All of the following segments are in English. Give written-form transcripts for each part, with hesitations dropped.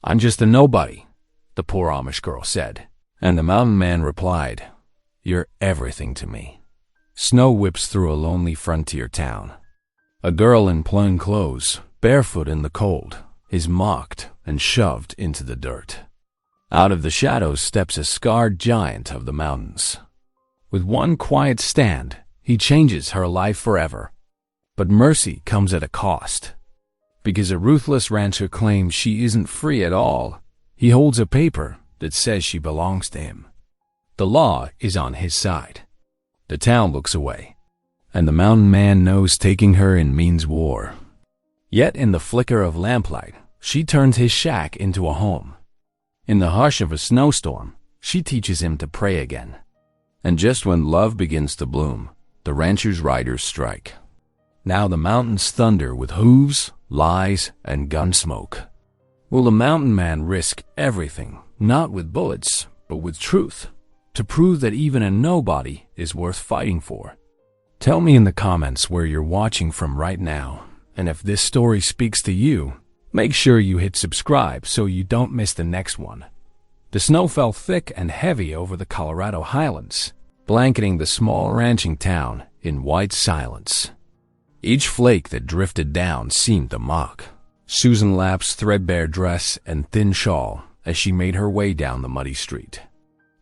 "I'm just a nobody," the poor Amish girl said, and the mountain man replied, "You're everything to me." Snow whips through a lonely frontier town. A girl in plain clothes, barefoot in the cold, is mocked and shoved into the dirt. Out of the shadows steps a scarred giant of the mountains. With one quiet stand, he changes her life forever. But mercy comes at a cost. Because a ruthless rancher claims she isn't free at all, he holds a paper that says she belongs to him. The law is on his side. The town looks away, and the mountain man knows taking her in means war. Yet in the flicker of lamplight, she turns his shack into a home. In the hush of a snowstorm, she teaches him to pray again. And just when love begins to bloom, the rancher's riders strike. Now the mountains thunder with hooves, lies, and gun smoke. Will the mountain man risk everything, not with bullets, but with truth, to prove that even a nobody is worth fighting for? Tell me in the comments where you're watching from right now, and if this story speaks to you, make sure you hit subscribe so you don't miss the next one. The snow fell thick and heavy over the Colorado highlands, blanketing the small ranching town in white silence. Each flake that drifted down seemed a mock Susan Lapp's threadbare dress and thin shawl as she made her way down the muddy street.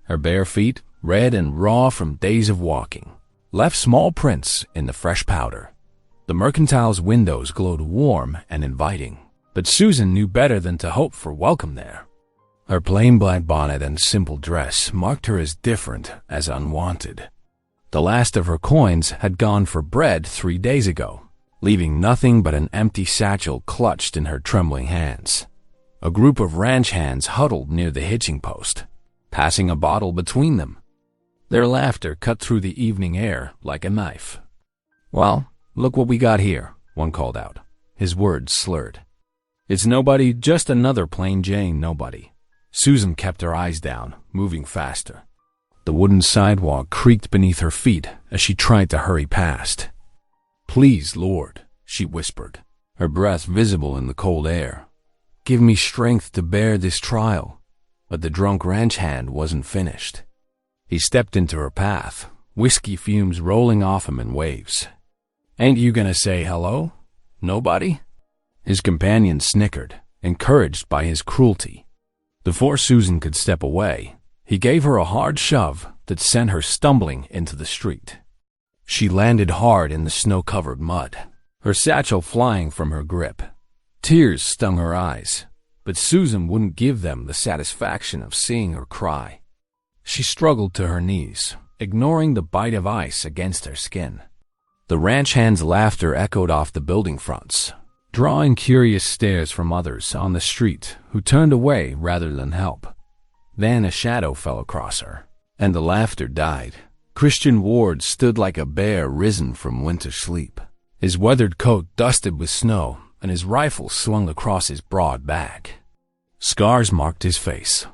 Her bare feet, red and raw from days of walking, left small prints in the fresh powder. The mercantile's windows glowed warm and inviting, but Susan knew better than to hope for welcome there. Her plain black bonnet and simple dress marked her as different as unwanted. The last of her coins had gone for bread 3 days ago, leaving nothing but an empty satchel clutched in her trembling hands. A group of ranch hands huddled near the hitching post, passing a bottle between them. Their laughter cut through the evening air like a knife. "Well, look what we got here," one called out, his words slurred. "It's nobody, just another plain Jane nobody." Susan kept her eyes down, moving faster. The wooden sidewalk creaked beneath her feet as she tried to hurry past. "Please, Lord," she whispered, her breath visible in the cold air. "Give me strength to bear this trial." But the drunk ranch hand wasn't finished. He stepped into her path, whiskey fumes rolling off him in waves. "Ain't you gonna say hello? Nobody?" His companion snickered, encouraged by his cruelty. Before Susan could step away, he gave her a hard shove that sent her stumbling into the street. She landed hard in the snow-covered mud, her satchel flying from her grip. Tears stung her eyes, but Susan wouldn't give them the satisfaction of seeing her cry. She struggled to her knees, ignoring the bite of ice against her skin. The ranch hand's laughter echoed off the building fronts, drawing curious stares from others on the street who turned away rather than help. Then a shadow fell across her, and the laughter died. Christian Ward stood like a bear risen from winter sleep, his weathered coat dusted with snow and his rifle swung across his broad back. Scars marked his face,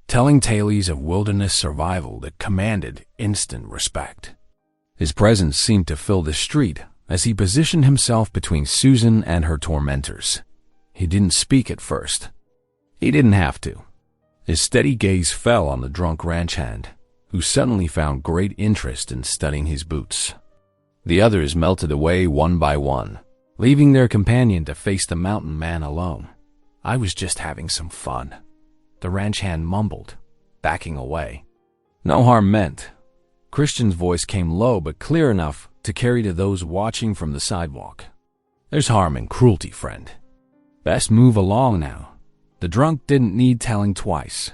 telling tales of wilderness survival that commanded instant respect. His presence seemed to fill the street as he positioned himself between Susan and her tormentors. He didn't speak at first. He didn't have to. His steady gaze fell on the drunk ranch hand, who suddenly found great interest in studying his boots. The others melted away one by one, leaving their companion to face the mountain man alone. "I was just having some fun," the ranch hand mumbled, backing away. No harm meant. Christian's voice came low but clear enough to carry to those watching from the sidewalk. "There's harm in cruelty, friend. Best move along now." The drunk didn't need telling twice.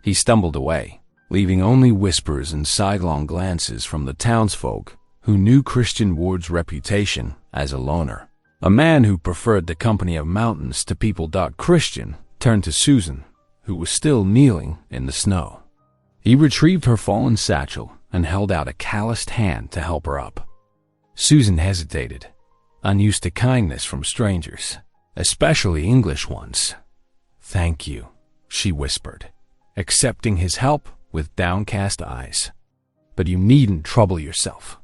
He stumbled away, leaving only whispers and sidelong glances from the townsfolk who knew Christian Ward's reputation as a loner. A man who preferred the company of mountains to people. Christian turned to Susan, who was still kneeling in the snow. He retrieved her fallen satchel and held out a calloused hand to help her up. Susan hesitated, unused to kindness from strangers, especially English ones. "Thank you," she whispered, accepting his help with downcast eyes. "But you needn't trouble yourself.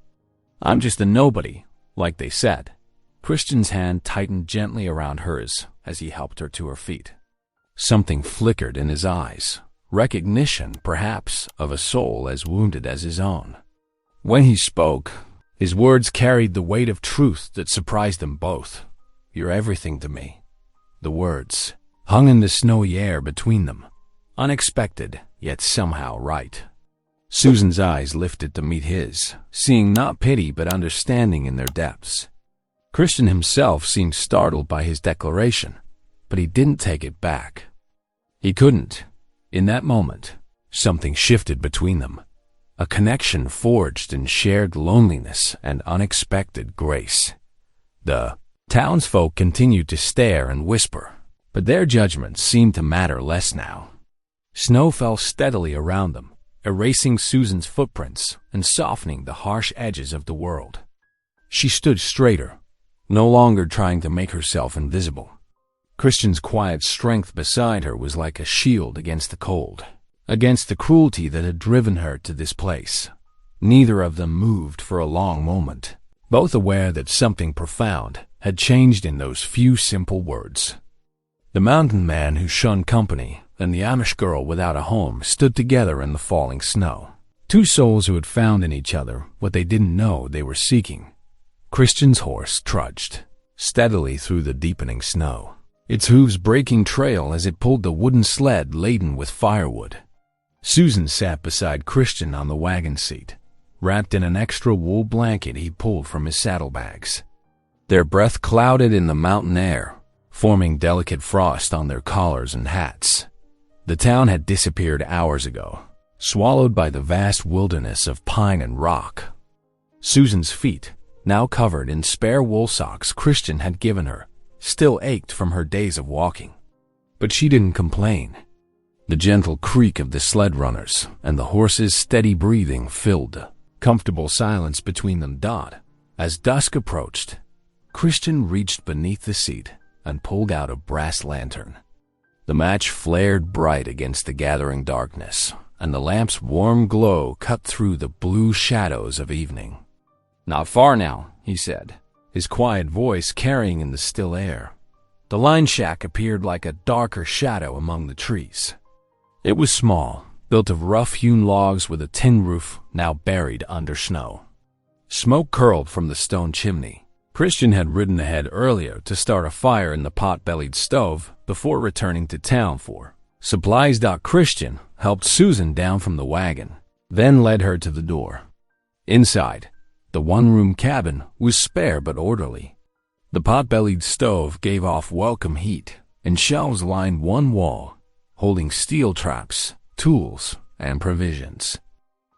I'm just a nobody, like they said." Christian's hand tightened gently around hers as he helped her to her feet. Something flickered in his eyes, recognition, perhaps, of a soul as wounded as his own. When he spoke, his words carried the weight of truth that surprised them both. "You're everything to me." The words hung in the snowy air between them, unexpected, yet somehow right. Susan's eyes lifted to meet his, seeing not pity but understanding in their depths. Christian himself seemed startled by his declaration, but he didn't take it back. He couldn't. In that moment, something shifted between them, a connection forged in shared loneliness and unexpected grace. The townsfolk continued to stare and whisper, but their judgments seemed to matter less now. Snow fell steadily around them, erasing Susan's footprints and softening the harsh edges of the world. She stood straighter, no longer trying to make herself invisible. Christian's quiet strength beside her was like a shield against the cold, against the cruelty that had driven her to this place. Neither of them moved for a long moment, both aware that something profound had changed in those few simple words. The mountain man who shunned company and the Amish girl without a home stood together in the falling snow. Two souls who had found in each other what they didn't know they were seeking. Christian's horse trudged steadily through the deepening snow, its hooves breaking trail as it pulled the wooden sled laden with firewood. Susan sat beside Christian on the wagon seat, wrapped in an extra wool blanket he pulled from his saddlebags. Their breath clouded in the mountain air, forming delicate frost on their collars and hats. The town had disappeared hours ago, swallowed by the vast wilderness of pine and rock. Susan's feet, now covered in spare wool socks Christian had given her, still ached from her days of walking. But she didn't complain. The gentle creak of the sled runners and the horse's steady breathing filled the comfortable silence between them. As dusk approached, Christian reached beneath the seat and pulled out a brass lantern. The match flared bright against the gathering darkness, and the lamp's warm glow cut through the blue shadows of evening. "Not far now," he said, his quiet voice carrying in the still air. The line shack appeared like a darker shadow among the trees. It was small, built of rough-hewn logs with a tin roof now buried under snow. Smoke curled from the stone chimney. Christian had ridden ahead earlier to start a fire in the pot-bellied stove before returning to town for supplies. Christian helped Susan down from the wagon, then led her to the door. Inside, the one-room cabin was spare but orderly. The pot-bellied stove gave off welcome heat, and shelves lined one wall, holding steel traps, tools, and provisions.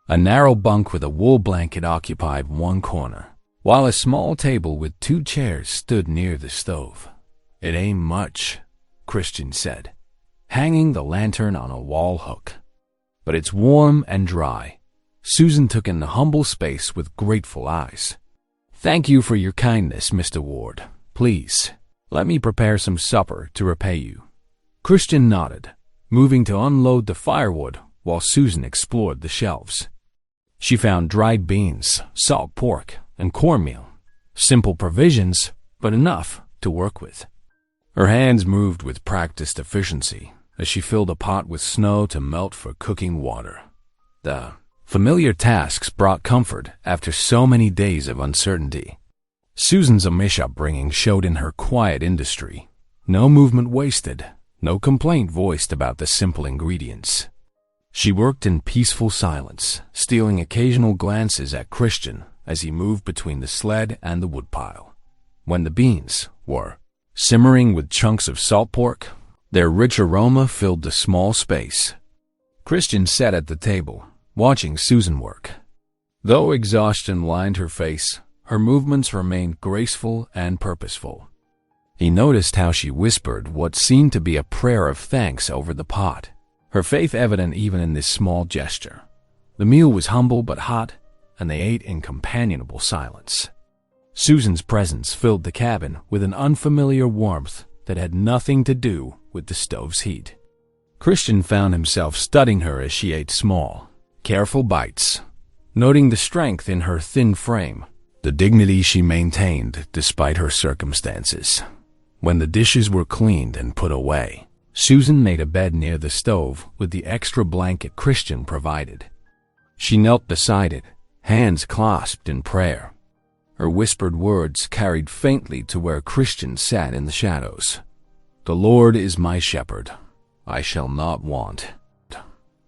A narrow bunk with a wool blanket occupied one corner, while a small table with two chairs stood near the stove. "It ain't much," Christian said, hanging the lantern on a wall hook. "But it's warm and dry." Susan took in the humble space with grateful eyes. "Thank you for your kindness, Mr. Ward. Please, let me prepare some supper to repay you." Christian nodded, moving to unload the firewood while Susan explored the shelves. She found dried beans, salt pork, and cornmeal. Simple provisions, but enough to work with. Her hands moved with practiced efficiency as she filled a pot with snow to melt for cooking water. The familiar tasks brought comfort after so many days of uncertainty. Susan's Amish upbringing showed in her quiet industry. No movement wasted, no complaint voiced about the simple ingredients. She worked in peaceful silence, stealing occasional glances at Christian as he moved between the sled and the woodpile. When the beans were simmering with chunks of salt pork, their rich aroma filled the small space. Christian sat at the table, watching Susan work. Though exhaustion lined her face, her movements remained graceful and purposeful. He noticed how she whispered what seemed to be a prayer of thanks over the pot, her faith evident even in this small gesture. The meal was humble but hot, and they ate in companionable silence. Susan's presence filled the cabin with an unfamiliar warmth that had nothing to do with the stove's heat. Christian found himself studying her as she ate small, careful bites, noting the strength in her thin frame, the dignity she maintained despite her circumstances. When the dishes were cleaned and put away, Susan made a bed near the stove with the extra blanket Christian provided. She knelt beside it, hands clasped in prayer. Her whispered words carried faintly to where Christian sat in the shadows. "The Lord is my shepherd. I shall not want.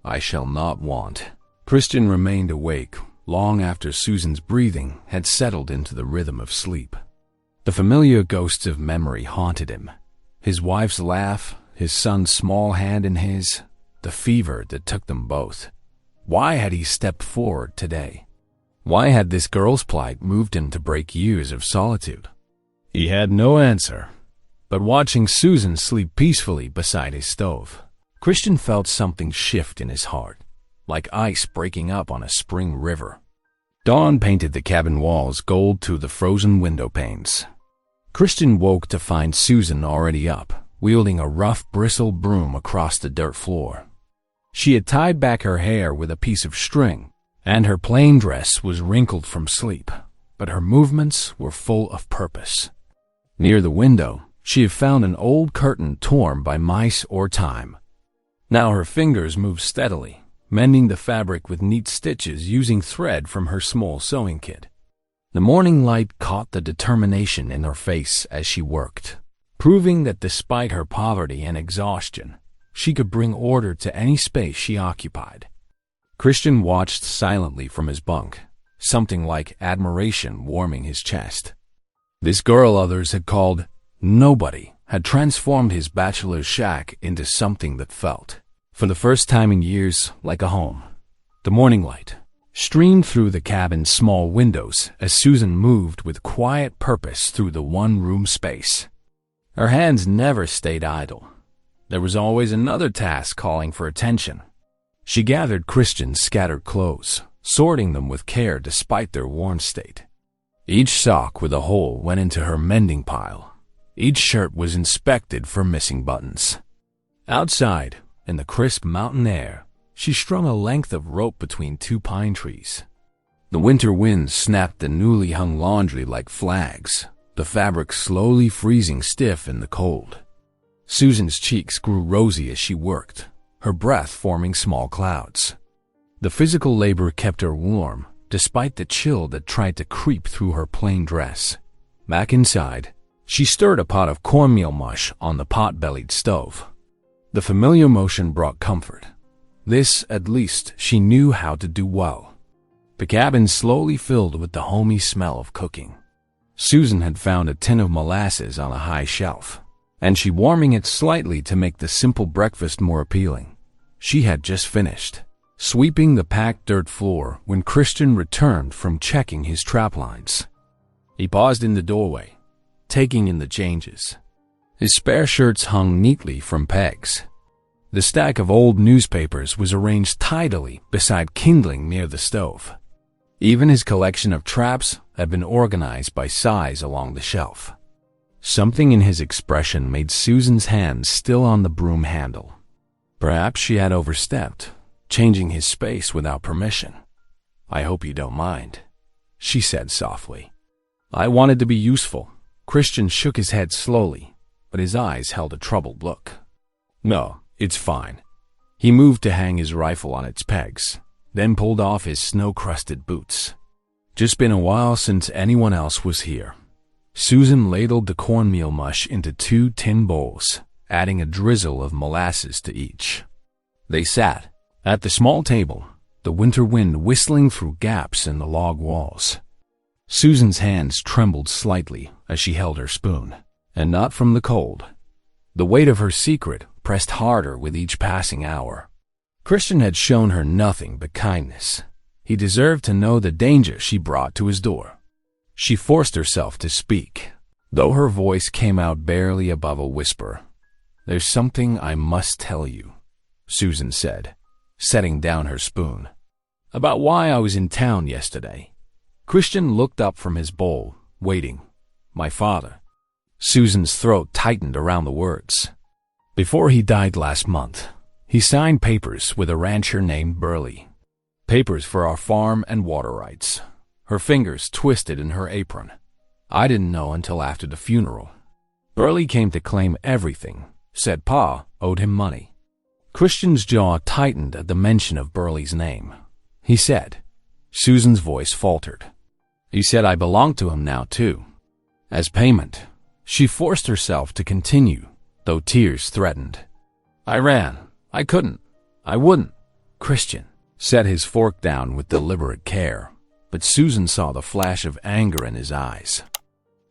I shall not want." Christian remained awake long after Susan's breathing had settled into the rhythm of sleep. The familiar ghosts of memory haunted him. His wife's laugh, his son's small hand in his, the fever that took them both. Why had he stepped forward today? Why had this girl's plight moved him to break years of solitude? He had no answer, but watching Susan sleep peacefully beside his stove, Christian felt something shift in his heart, like ice breaking up on a spring river. Dawn painted the cabin walls gold through the frozen window panes. Christian woke to find Susan already up, wielding a rough bristle broom across the dirt floor. She had tied back her hair with a piece of string, and her plain dress was wrinkled from sleep, but her movements were full of purpose. Near the window, she had found an old curtain torn by mice or time. Now her fingers moved steadily, mending the fabric with neat stitches using thread from her small sewing kit. The morning light caught the determination in her face as she worked, proving that despite her poverty and exhaustion, she could bring order to any space she occupied. Christian watched silently from his bunk, something like admiration warming his chest. This girl others had called nobody had transformed his bachelor's shack into something that felt, for the first time in years, like a home. The morning light streamed through the cabin's small windows as Susan moved with quiet purpose through the one-room space. Her hands never stayed idle. There was always another task calling for attention. She gathered Christian's scattered clothes, sorting them with care despite their worn state. Each sock with a hole went into her mending pile. Each shirt was inspected for missing buttons. Outside, in the crisp mountain air, she strung a length of rope between two pine trees. The winter wind snapped the newly hung laundry like flags, the fabric slowly freezing stiff in the cold. Susan's cheeks grew rosy as she worked, her breath forming small clouds. The physical labor kept her warm, despite the chill that tried to creep through her plain dress. Back inside, she stirred a pot of cornmeal mush on the pot-bellied stove. The familiar motion brought comfort. This, at least, she knew how to do well. The cabin slowly filled with the homey smell of cooking. Susan had found a tin of molasses on a high shelf, and she warming it slightly to make the simple breakfast more appealing. She had just finished sweeping the packed dirt floor when Christian returned from checking his trap lines. He paused in the doorway, taking in the changes. His spare shirts hung neatly from pegs. The stack of old newspapers was arranged tidily beside kindling near the stove. Even his collection of traps had been organized by size along the shelf. Something in his expression made Susan's hands still on the broom handle. Perhaps she had overstepped, changing his space without permission. "I hope you don't mind," she said softly. "I wanted to be useful." Christian shook his head slowly, but his eyes held a troubled look. "No, it's fine." He moved to hang his rifle on its pegs, then pulled off his snow-crusted boots. "Just been a while since anyone else was here." Susan ladled the cornmeal mush into 2 tin bowls, adding a drizzle of molasses to each. They sat at the small table, the winter wind whistling through gaps in the log walls. Susan's hands trembled slightly as she held her spoon, and not from the cold. The weight of her secret pressed harder with each passing hour. Christian had shown her nothing but kindness. He deserved to know the danger she brought to his door. She forced herself to speak, though her voice came out barely above a whisper. "There's something I must tell you," Susan said, setting down her spoon. "About why I was in town yesterday." Christian looked up from his bowl, waiting. "My father." Susan's throat tightened around the words. "Before he died last month, he signed papers with a rancher named Burley. Papers for our farm and water rights." Her fingers twisted in her apron. "I didn't know until after the funeral. Burley came to claim everything, said Pa owed him money. Christian's jaw tightened at the mention of Burley's name. He said. Susan's voice faltered. He said I belonged to him now, too. As payment, she forced herself to continue, though tears threatened. I ran. I couldn't. I wouldn't. Christian set his fork down with deliberate care, but Susan saw the flash of anger in his eyes.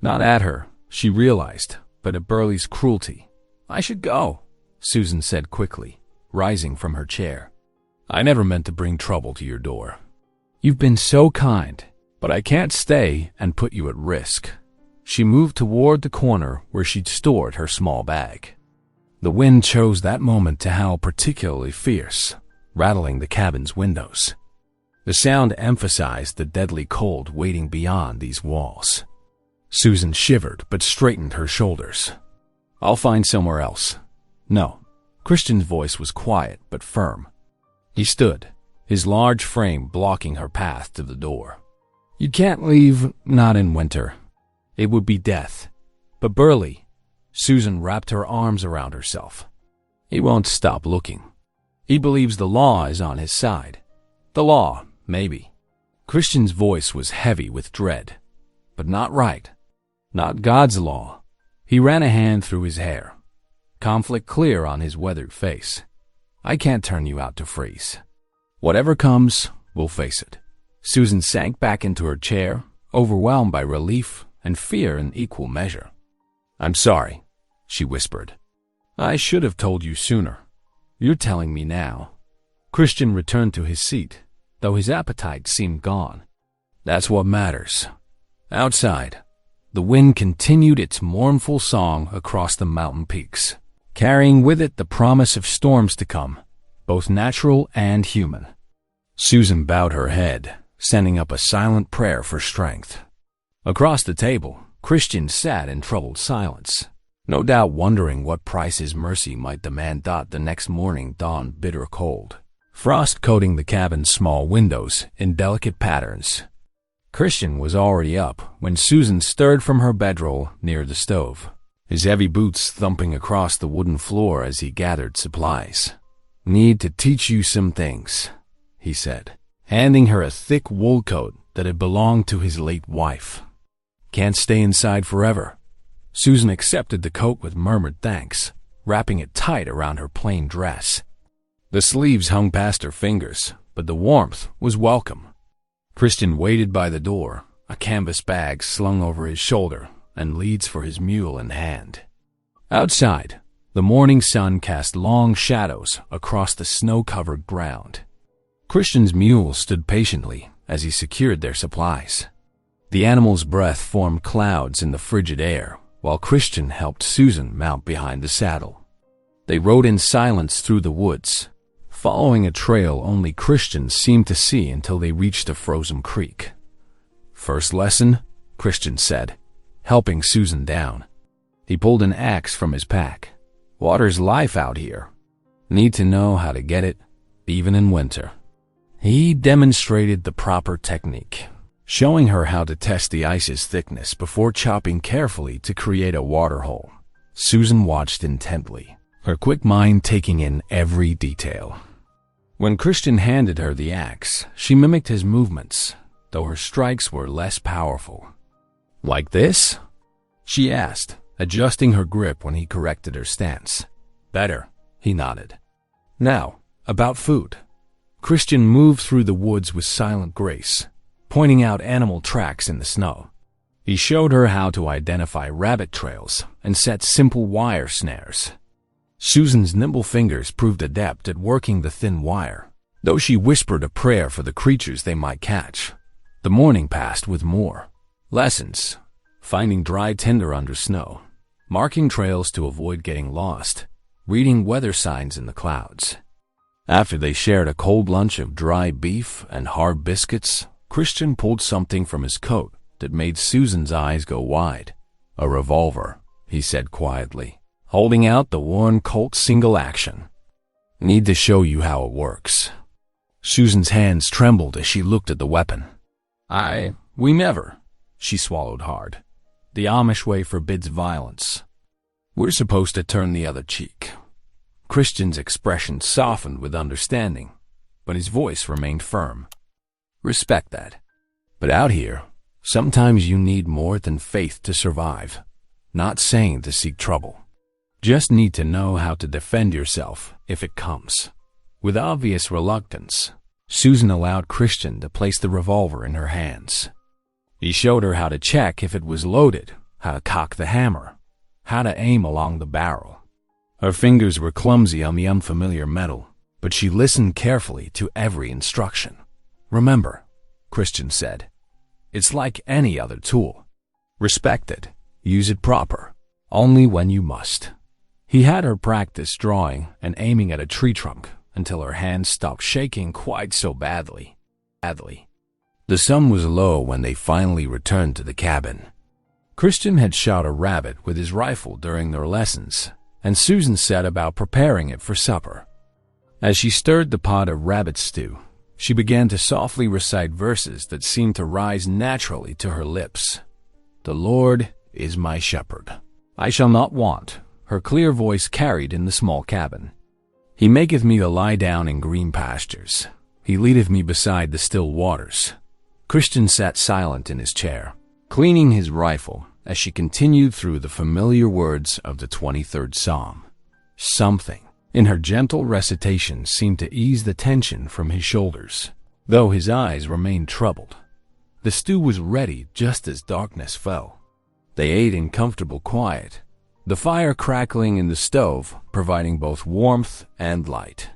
Not at her, she realized, but at Burley's cruelty. I should go, Susan said quickly, rising from her chair. I never meant to bring trouble to your door. You've been so kind, but I can't stay and put you at risk. She moved toward the corner where she'd stored her small bag. The wind chose that moment to howl particularly fierce, rattling the cabin's windows. The sound emphasized the deadly cold waiting beyond these walls. Susan shivered but straightened her shoulders. I'll find somewhere else. No. Christian's voice was quiet but firm. He stood, his large frame blocking her path to the door. You can't leave, not in winter. It would be death. But Burley, Susan wrapped her arms around herself. He won't stop looking. He believes the law is on his side. The law, maybe. Christian's voice was heavy with dread. But not right. Not God's law. He ran a hand through his hair. Conflict clear on his weathered face. I can't turn you out to freeze. Whatever comes, we'll face it. Susan sank back into her chair, overwhelmed by relief and fear in equal measure. I'm sorry, she whispered. I should have told you sooner. You're telling me now. Christian returned to his seat, though his appetite seemed gone. That's what matters. Outside, the wind continued its mournful song across the mountain peaks, carrying with it the promise of storms to come, both natural and human. Susan bowed her head, sending up a silent prayer for strength. Across the table, Christian sat in troubled silence, no doubt wondering what price his mercy might demand. The next morning dawned bitter cold, frost coating the cabin's small windows in delicate patterns. Christian was already up when Susan stirred from her bedroll near the stove, his heavy boots thumping across the wooden floor as he gathered supplies. Need to teach you some things, he said, handing her a thick wool coat that had belonged to his late wife. Can't stay inside forever. Susan accepted the coat with murmured thanks, wrapping it tight around her plain dress. The sleeves hung past her fingers, but the warmth was welcome. Christian waited by the door, a canvas bag slung over his shoulder and leads for his mule in hand. Outside, the morning sun cast long shadows across the snow-covered ground. Christian's mule stood patiently as he secured their supplies. The animal's breath formed clouds in the frigid air, while Christian helped Susan mount behind the saddle. They rode in silence through the woods, following a trail only Christian seemed to see until they reached a frozen creek. First lesson, Christian said, helping Susan down. He pulled an axe from his pack. Water's life out here. Need to know how to get it, even in winter. He demonstrated the proper technique, showing her how to test the ice's thickness before chopping carefully to create a waterhole. Susan watched intently, her quick mind taking in every detail. When Christian handed her the axe, she mimicked his movements, though her strikes were less powerful. Like this? She asked, adjusting her grip when he corrected her stance. Better, he nodded. Now, about food. Christian moved through the woods with silent grace, pointing out animal tracks in the snow. He showed her how to identify rabbit trails and set simple wire snares. Susan's nimble fingers proved adept at working the thin wire, though she whispered a prayer for the creatures they might catch. The morning passed with more lessons, finding dry tinder under snow, marking trails to avoid getting lost, reading weather signs in the clouds. After they shared a cold lunch of dry beef and hard biscuits, Christian pulled something from his coat that made Susan's eyes go wide. A revolver, he said quietly, holding out the worn Colt single action. Need to show you how it works. Susan's hands trembled as she looked at the weapon. We never. She swallowed hard. The Amish way forbids violence. We're supposed to turn the other cheek. Christian's expression softened with understanding, but his voice remained firm. Respect that. But out here, sometimes you need more than faith to survive. Not saying to seek trouble. Just need to know how to defend yourself if it comes. With obvious reluctance, Susan allowed Christian to place the revolver in her hands. He showed her how to check if it was loaded, how to cock the hammer, how to aim along the barrel. Her fingers were clumsy on the unfamiliar metal, but she listened carefully to every instruction. Remember, Christian said, it's like any other tool. Respect it, use it proper, only when you must. He had her practice drawing and aiming at a tree trunk until her hands stopped shaking quite so badly. The sun was low when they finally returned to the cabin. Christian had shot a rabbit with his rifle during their lessons, and Susan set about preparing it for supper. As she stirred the pot of rabbit stew, she began to softly recite verses that seemed to rise naturally to her lips. The Lord is my shepherd. I shall not want, her clear voice carried in the small cabin. He maketh me to lie down in green pastures. He leadeth me beside the still waters. Christian sat silent in his chair, cleaning his rifle as she continued through the familiar words of the 23rd Psalm. Something in her gentle recitation seemed to ease the tension from his shoulders, though his eyes remained troubled. The stew was ready just as darkness fell. They ate in comfortable quiet, the fire crackling in the stove providing both warmth and light.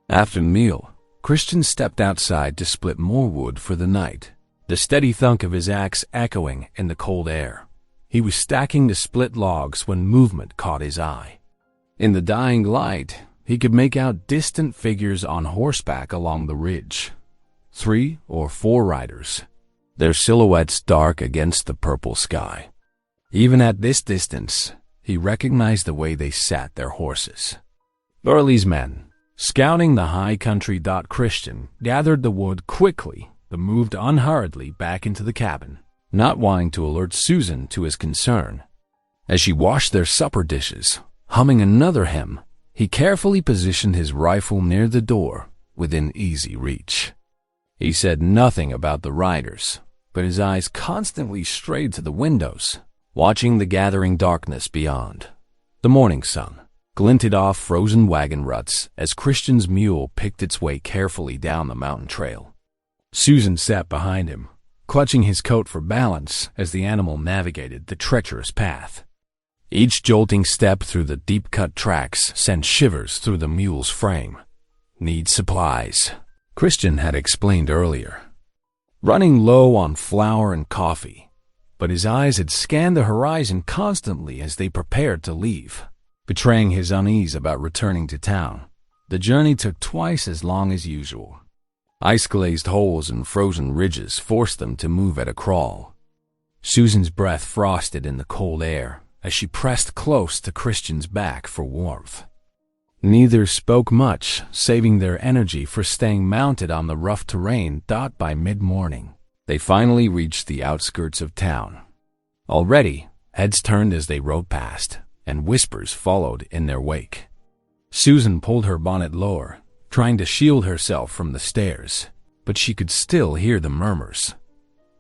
After the meal, Christian stepped outside to split more wood for the night, the steady thunk of his axe echoing in the cold air. He was stacking the split logs when movement caught his eye. In the dying light, he could make out distant figures on horseback along the ridge. 3 or 4 riders, their silhouettes dark against the purple sky. Even at this distance, he recognized the way they sat their horses. Burley's men, scouting the high country. Christian gathered the wood quickly but moved unhurriedly back into the cabin, not wanting to alert Susan to his concern. As she washed their supper dishes, humming another hymn, he carefully positioned his rifle near the door, within easy reach. He said nothing about the riders, but his eyes constantly strayed to the windows, watching the gathering darkness beyond. The morning sun glinted off frozen wagon ruts as Christian's mule picked its way carefully down the mountain trail. Susan sat behind him, clutching his coat for balance as the animal navigated the treacherous path. Each jolting step through the deep-cut tracks sent shivers through the mule's frame. Need supplies, Christian had explained earlier. Running low on flour and coffee, but his eyes had scanned the horizon constantly as they prepared to leave, betraying his unease about returning to town. The journey took twice as long as usual. Ice-glazed holes and frozen ridges forced them to move at a crawl. Susan's breath frosted in the cold air as she pressed close to Christian's back for warmth. Neither spoke much, saving their energy for staying mounted on the rough terrain. By mid-morning, they finally reached the outskirts of town. Already, heads turned as they rode past, and whispers followed in their wake. Susan pulled her bonnet lower, trying to shield herself from the stares, but she could still hear the murmurs.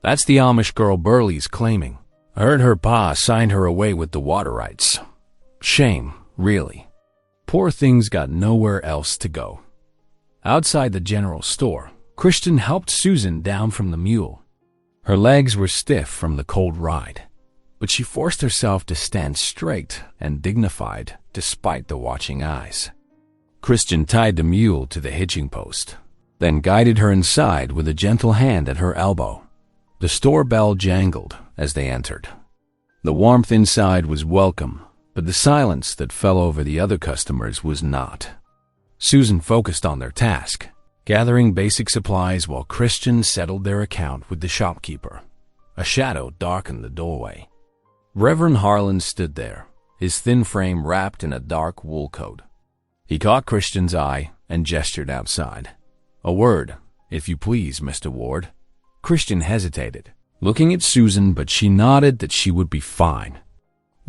That's the Amish girl Burley's claiming. I heard her pa signed her away with the water rights. Shame, really. Poor thing's got nowhere else to go. Outside the general store, Christian helped Susan down from the mule. Her legs were stiff from the cold ride, but she forced herself to stand straight and dignified despite the watching eyes. Christian tied the mule to the hitching post, then guided her inside with a gentle hand at her elbow. The store bell jangled as they entered. The warmth inside was welcome, but the silence that fell over the other customers was not. Susan focused on their task, gathering basic supplies while Christian settled their account with the shopkeeper. A shadow darkened the doorway. Reverend Harlan stood there, his thin frame wrapped in a dark wool coat. He caught Christian's eye and gestured outside. A word, if you please, Mr. Ward. Christian hesitated, looking at Susan, but she nodded that she would be fine.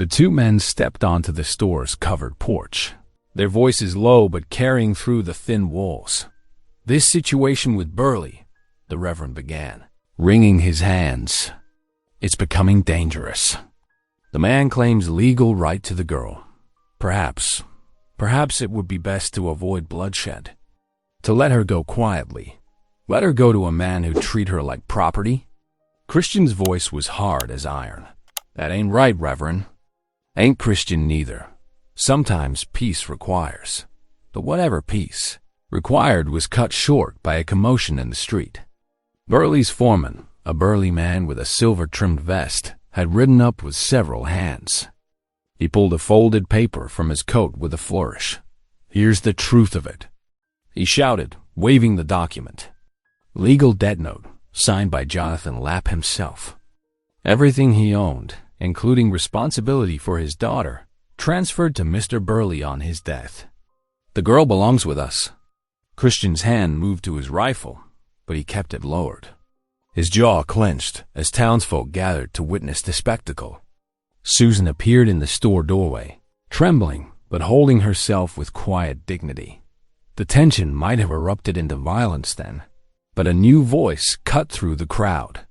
The two men stepped onto the store's covered porch, their voices low but carrying through the thin walls. "This situation with Burley," the Reverend began, wringing his hands. "It's becoming dangerous. The man claims legal right to the girl. Perhaps it would be best to avoid bloodshed. To let her go quietly. Let her go to a man who'd treat her like property." Christian's voice was hard as iron. "That ain't right, Reverend. Ain't Christian neither. Sometimes peace requires." But whatever peace required was cut short by a commotion in the street. Burley's foreman, a burly man with a silver-trimmed vest, had ridden up with several hands. He pulled a folded paper from his coat with a flourish. "Here's the truth of it," he shouted, waving the document. Legal debt note, signed by Jonathan Lapp himself. Everything he owned, including responsibility for his daughter, transferred to Mr. Burley on his death. "The girl belongs with us." Christian's hand moved to his rifle, but he kept it lowered. His jaw clenched as townsfolk gathered to witness the spectacle. Susan appeared in the store doorway, trembling but holding herself with quiet dignity. The tension might have erupted into violence then, but a new voice cut through the crowd.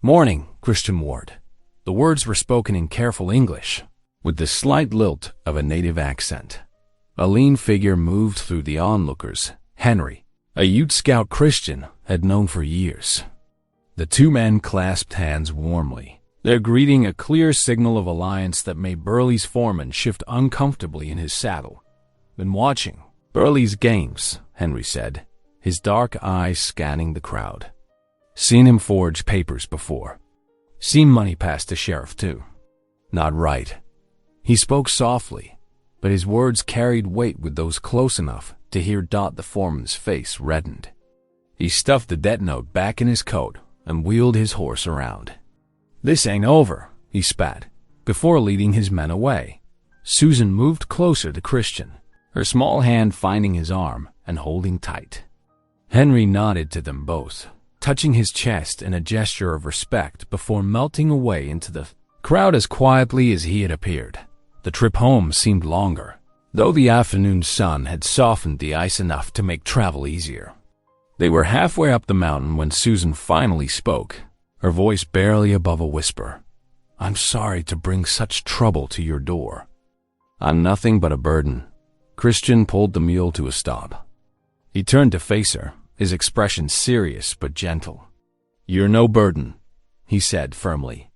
"Morning, Christian Ward." The words were spoken in careful English, with the slight lilt of a native accent. A lean figure moved through the onlookers. Henry, a Ute Scout Christian, had known for years. The two men clasped hands warmly, their greeting a clear signal of alliance that made Burley's foreman shift uncomfortably in his saddle. "Been watching Burley's games," Henry said, his dark eyes scanning the crowd. "Seen him forge papers before. Seen money pass the sheriff, too. Not right." He spoke softly, but his words carried weight with those close enough to hear. The foreman's face reddened. He stuffed the debt note back in his coat and wheeled his horse around. "This ain't over," he spat, before leading his men away. Susan moved closer to Christian, her small hand finding his arm and holding tight. Henry nodded to them both, touching his chest in a gesture of respect before melting away into the crowd as quietly as he had appeared. The trip home seemed longer, though the afternoon sun had softened the ice enough to make travel easier. They were halfway up the mountain when Susan finally spoke, her voice barely above a whisper. "I'm sorry to bring such trouble to your door." "I'm nothing but a burden." Christian pulled the mule to a stop. He turned to face her, his expression serious but gentle. "You're no burden," he said firmly.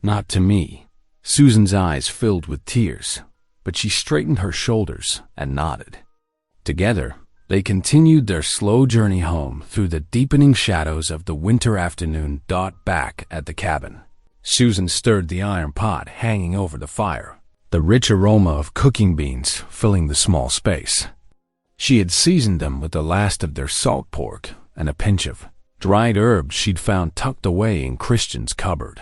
"Not to me." Susan's eyes filled with tears, but she straightened her shoulders and nodded. Together, they continued their slow journey home through the deepening shadows of the winter afternoon. Back at the cabin, Susan stirred the iron pot hanging over the fire, the rich aroma of cooking beans filling the small space. She had seasoned them with the last of their salt pork and a pinch of dried herbs she'd found tucked away in Christian's cupboard.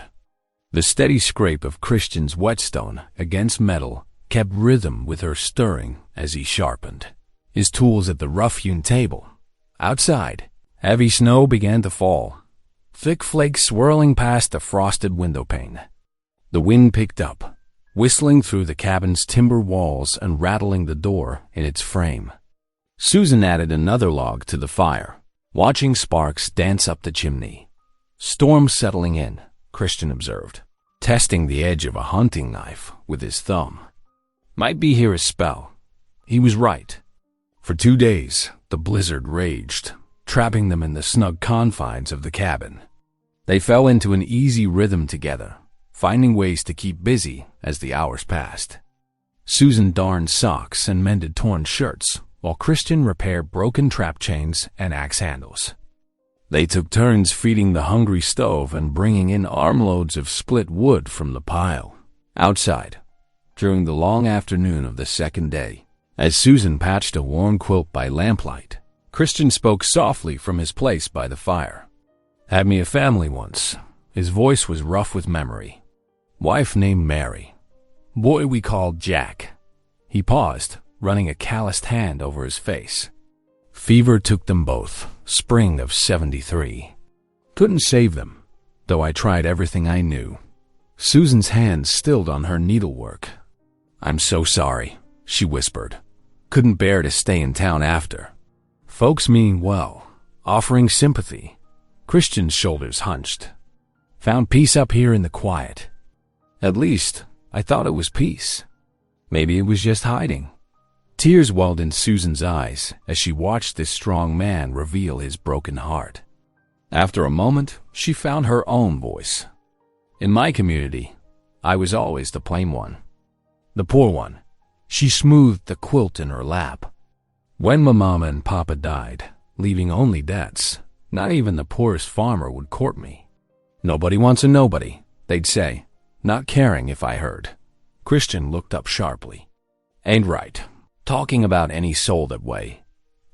The steady scrape of Christian's whetstone against metal kept rhythm with her stirring as he sharpened his tools at the rough-hewn table. Outside, heavy snow began to fall, thick flakes swirling past the frosted windowpane. The wind picked up, whistling through the cabin's timber walls and rattling the door in its frame. Susan added another log to the fire, watching sparks dance up the chimney. "Storm settling in," Christian observed, testing the edge of a hunting knife with his thumb. "Might be here a spell." He was right. For 2 days, the blizzard raged, trapping them in the snug confines of the cabin. They fell into an easy rhythm together, finding ways to keep busy as the hours passed. Susan darned socks and mended torn shirts, while Christian repaired broken trap chains and axe handles. They took turns feeding the hungry stove and bringing in armloads of split wood from the pile. Outside, during the long afternoon of the second day, as Susan patched a worn quilt by lamplight, Christian spoke softly from his place by the fire. "Had me a family once." His voice was rough with memory. "Wife named Mary. Boy we called Jack." He paused, running a calloused hand over his face. "Fever took them both, spring of '73. Couldn't save them, though I tried everything I knew. Susan's hands stilled on her needlework. "I'm so sorry," she whispered. "Couldn't bear to stay in town after." Folks mean well, offering sympathy. Christian's shoulders hunched. "Found peace up here in the quiet." "At least, I thought it was peace. Maybe it was just hiding." Tears welled in Susan's eyes as she watched this strong man reveal his broken heart. After a moment, she found her own voice. "In my community, I was always the plain one. The poor one." She smoothed the quilt in her lap. "When my mama and papa died, leaving only debts, not even the poorest farmer would court me. Nobody wants a nobody, they'd say, not caring if I heard." Christian looked up sharply. "Ain't right, talking about any soul that way,"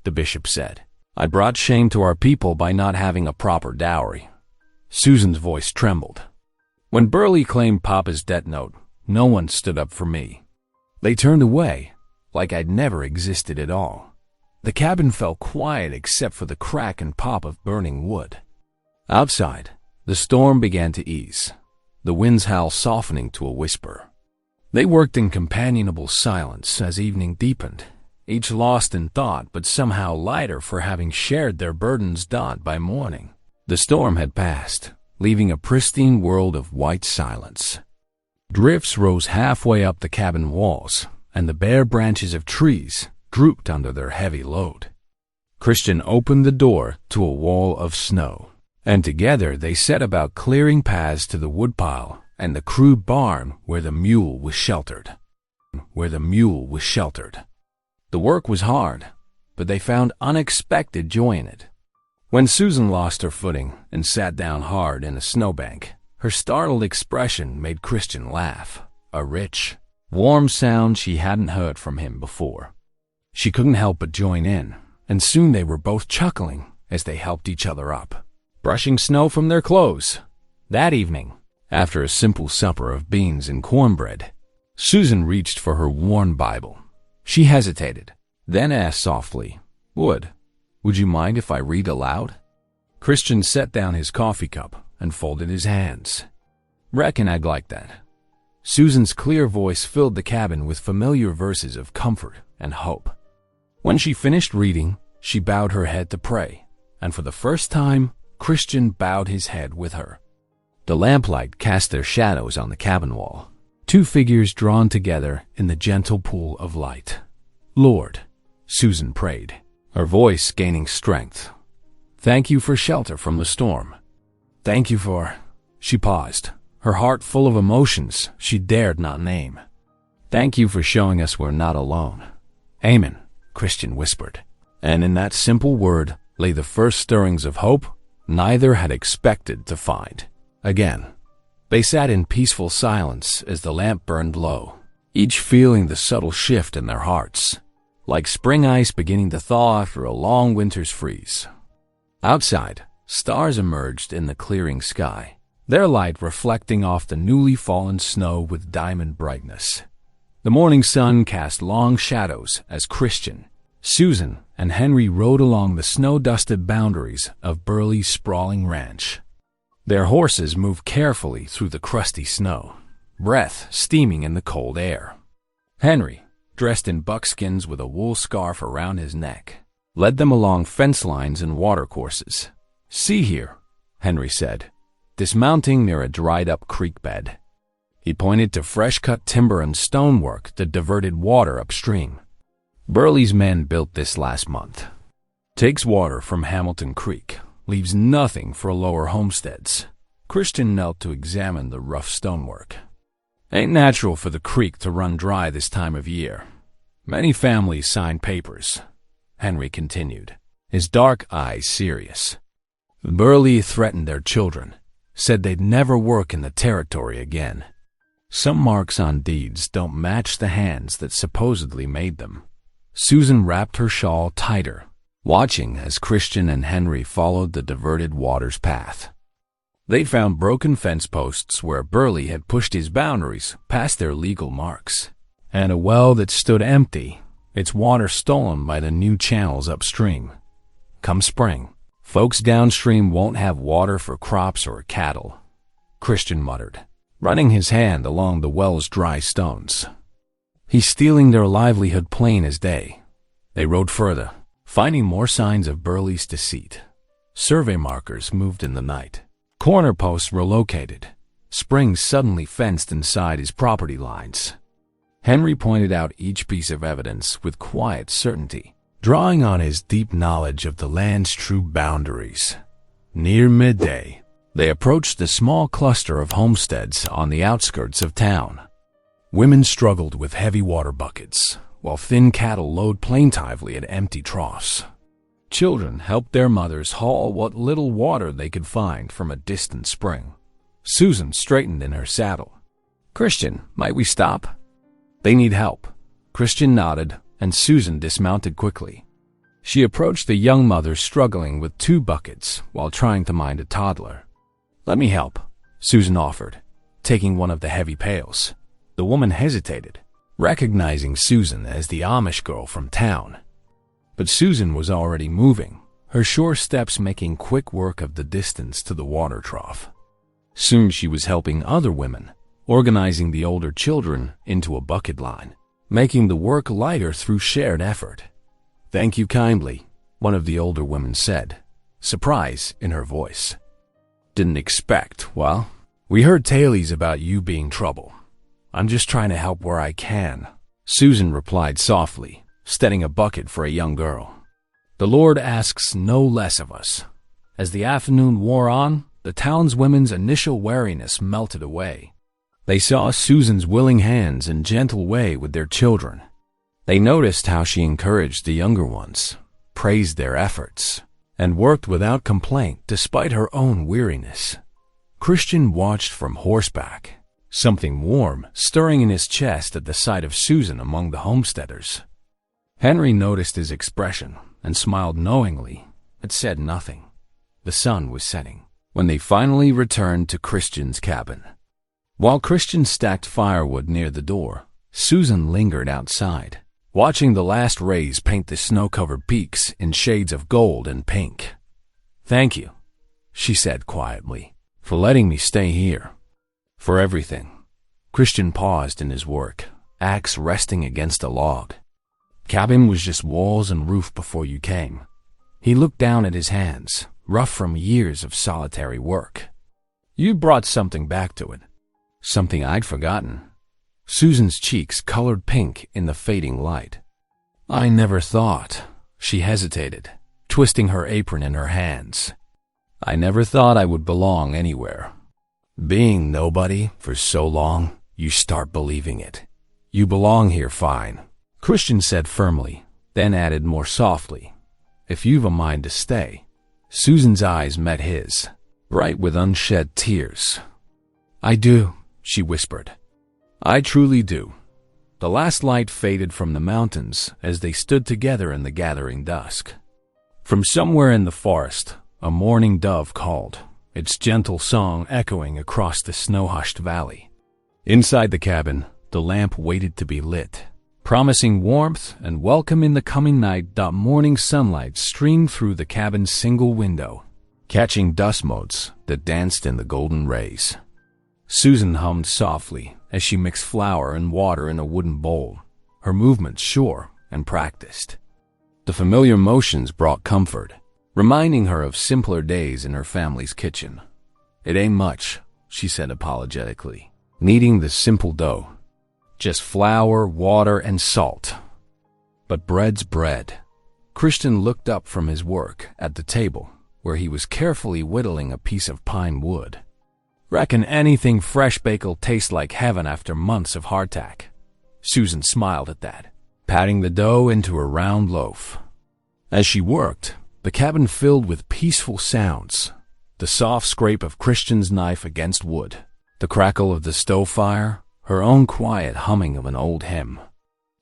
the bishop said. "I brought shame to our people by not having a proper dowry." Susan's voice trembled. "When Burley claimed Papa's debt note, no one stood up for me. They turned away, like I'd never existed at all. The cabin fell quiet except for the crack and pop of burning wood." Outside, the storm began to ease, the wind's howl softening to a whisper. They worked in companionable silence as evening deepened, each lost in thought but somehow lighter for having shared their burdens dawned by morning. The storm had passed, leaving a pristine world of white silence. Drifts rose halfway up the cabin walls, and the bare branches of trees drooped under their heavy load. Christian opened the door to a wall of snow, and together they set about clearing paths to the woodpile and the crude barn where the mule was sheltered. The work was hard, but they found unexpected joy in it. When Susan lost her footing and sat down hard in a snowbank, her startled expression made Christian laugh, a rich, warm sound she hadn't heard from him before. She couldn't help but join in, and soon they were both chuckling as they helped each other up, brushing snow from their clothes. That evening, after a simple supper of beans and cornbread, Susan reached for her worn Bible. She hesitated, then asked softly, Would you mind if I read aloud?" Christian set down his coffee cup and folded his hands. "Reckon I'd like that." Susan's clear voice filled the cabin with familiar verses of comfort and hope. When she finished reading, she bowed her head to pray, and for the first time, Christian bowed his head with her. The lamplight cast their shadows on the cabin wall, two figures drawn together in the gentle pool of light. "Lord," Susan prayed, her voice gaining strength, "thank you for shelter from the storm. Thank you for—" She paused, her heart full of emotions she dared not name. "Thank you for showing us we're not alone." "Amen," Christian whispered. And in that simple word lay the first stirrings of hope neither had expected to find. Again, they sat in peaceful silence as the lamp burned low, each feeling the subtle shift in their hearts, like spring ice beginning to thaw after a long winter's freeze. Outside, stars emerged in the clearing sky, their light reflecting off the newly fallen snow with diamond brightness. The morning sun cast long shadows as Christian, Susan, and Henry rode along the snow-dusted boundaries of Burley's sprawling ranch. Their horses moved carefully through the crusty snow, breath steaming in the cold air. Henry, dressed in buckskins with a wool scarf around his neck, led them along fence lines and watercourses. "See here," Henry said, dismounting near a dried-up creek bed. He pointed to fresh-cut timber and stonework that diverted water upstream. "Burley's men built this last month. Takes water from Hamilton Creek, leaves nothing for lower homesteads." Christian knelt to examine the rough stonework. "Ain't natural for the creek to run dry this time of year. Many families sign papers," Henry continued, his dark eyes serious. "Burley threatened their children, said they'd never work in the territory again. Some marks on deeds don't match the hands that supposedly made them." Susan wrapped her shawl tighter, watching as Christian and Henry followed the diverted water's path. They found broken fence posts where Burley had pushed his boundaries past their legal marks, and a well that stood empty, its water stolen by the new channels upstream. Come spring, folks downstream won't have water for crops or cattle, Christian muttered. running his hand along the well's dry stones. He's stealing their livelihood plain as day. They rode further, finding more signs of Burley's deceit. Survey markers moved in the night. Corner posts were located. Springs suddenly fenced inside his property lines. Henry pointed out each piece of evidence with quiet certainty, drawing on his deep knowledge of the land's true boundaries. Near midday, they approached the small cluster of homesteads on the outskirts of town. Women struggled with heavy water buckets, while thin cattle lowed plaintively at empty troughs. Children helped their mothers haul what little water they could find from a distant spring. Susan straightened in her saddle. "Christian, might we stop?" "They need help." Christian nodded, and Susan dismounted quickly. She approached the young mother struggling with 2 buckets while trying to mind a toddler. "Let me help," Susan offered, taking one of the heavy pails. The woman hesitated, recognizing Susan as the Amish girl from town. But Susan was already moving, her sure steps making quick work of the distance to the water trough. Soon she was helping other women, organizing the older children into a bucket line, making the work lighter through shared effort. "Thank you kindly," one of the older women said, surprise in her voice. "Didn't expect, well, we heard tales about you being trouble. I'm just trying to help where I can," Susan replied softly, steadying a bucket for a young girl. "The Lord asks no less of us." As the afternoon wore on, the townswomen's initial wariness melted away. They saw Susan's willing hands and gentle way with their children. They noticed how she encouraged the younger ones, praised their efforts, and worked without complaint despite her own weariness. Christian watched from horseback, something warm stirring in his chest at the sight of Susan among the homesteaders. Henry noticed his expression and smiled knowingly, but said nothing. The sun was setting when they finally returned to Christian's cabin. While Christian stacked firewood near the door, Susan lingered outside, watching the last rays paint the snow-covered peaks in shades of gold and pink. "Thank you," she said quietly, "for letting me stay here." "For everything." Christian paused in his work, axe resting against a log. "Cabin was just walls and roof before you came." He looked down at his hands, rough from years of solitary work. "You brought something back to it." "Something I'd forgotten." Susan's cheeks colored pink in the fading light. "I never thought," she hesitated, twisting her apron in her hands. "I never thought I would belong anywhere. Being nobody for so long, you start believing it. You belong here fine," Christian said firmly, then added more softly, "if you've a mind to stay." Susan's eyes met his, bright with unshed tears. "I do," she whispered. "I truly do." The last light faded from the mountains as they stood together in the gathering dusk. From somewhere in the forest, a mourning dove called, its gentle song echoing across the snow-hushed valley. Inside the cabin, the lamp waited to be lit, promising warmth and welcome in the coming night. Morning sunlight streamed through the cabin's single window, catching dust motes that danced in the golden rays. Susan hummed softly as she mixed flour and water in a wooden bowl, her movements sure and practiced. The familiar motions brought comfort, reminding her of simpler days in her family's kitchen. "It ain't much," she said apologetically, kneading the simple dough. "Just flour, water, and salt." But bread's bread. Christian looked up from his work at the table, where he was carefully whittling a piece of pine wood. "Reckon anything fresh bake'll taste like heaven after months of hardtack." Susan smiled at that, patting the dough into a round loaf. As she worked, the cabin filled with peaceful sounds, the soft scrape of Christian's knife against wood, the crackle of the stove fire, her own quiet humming of an old hymn.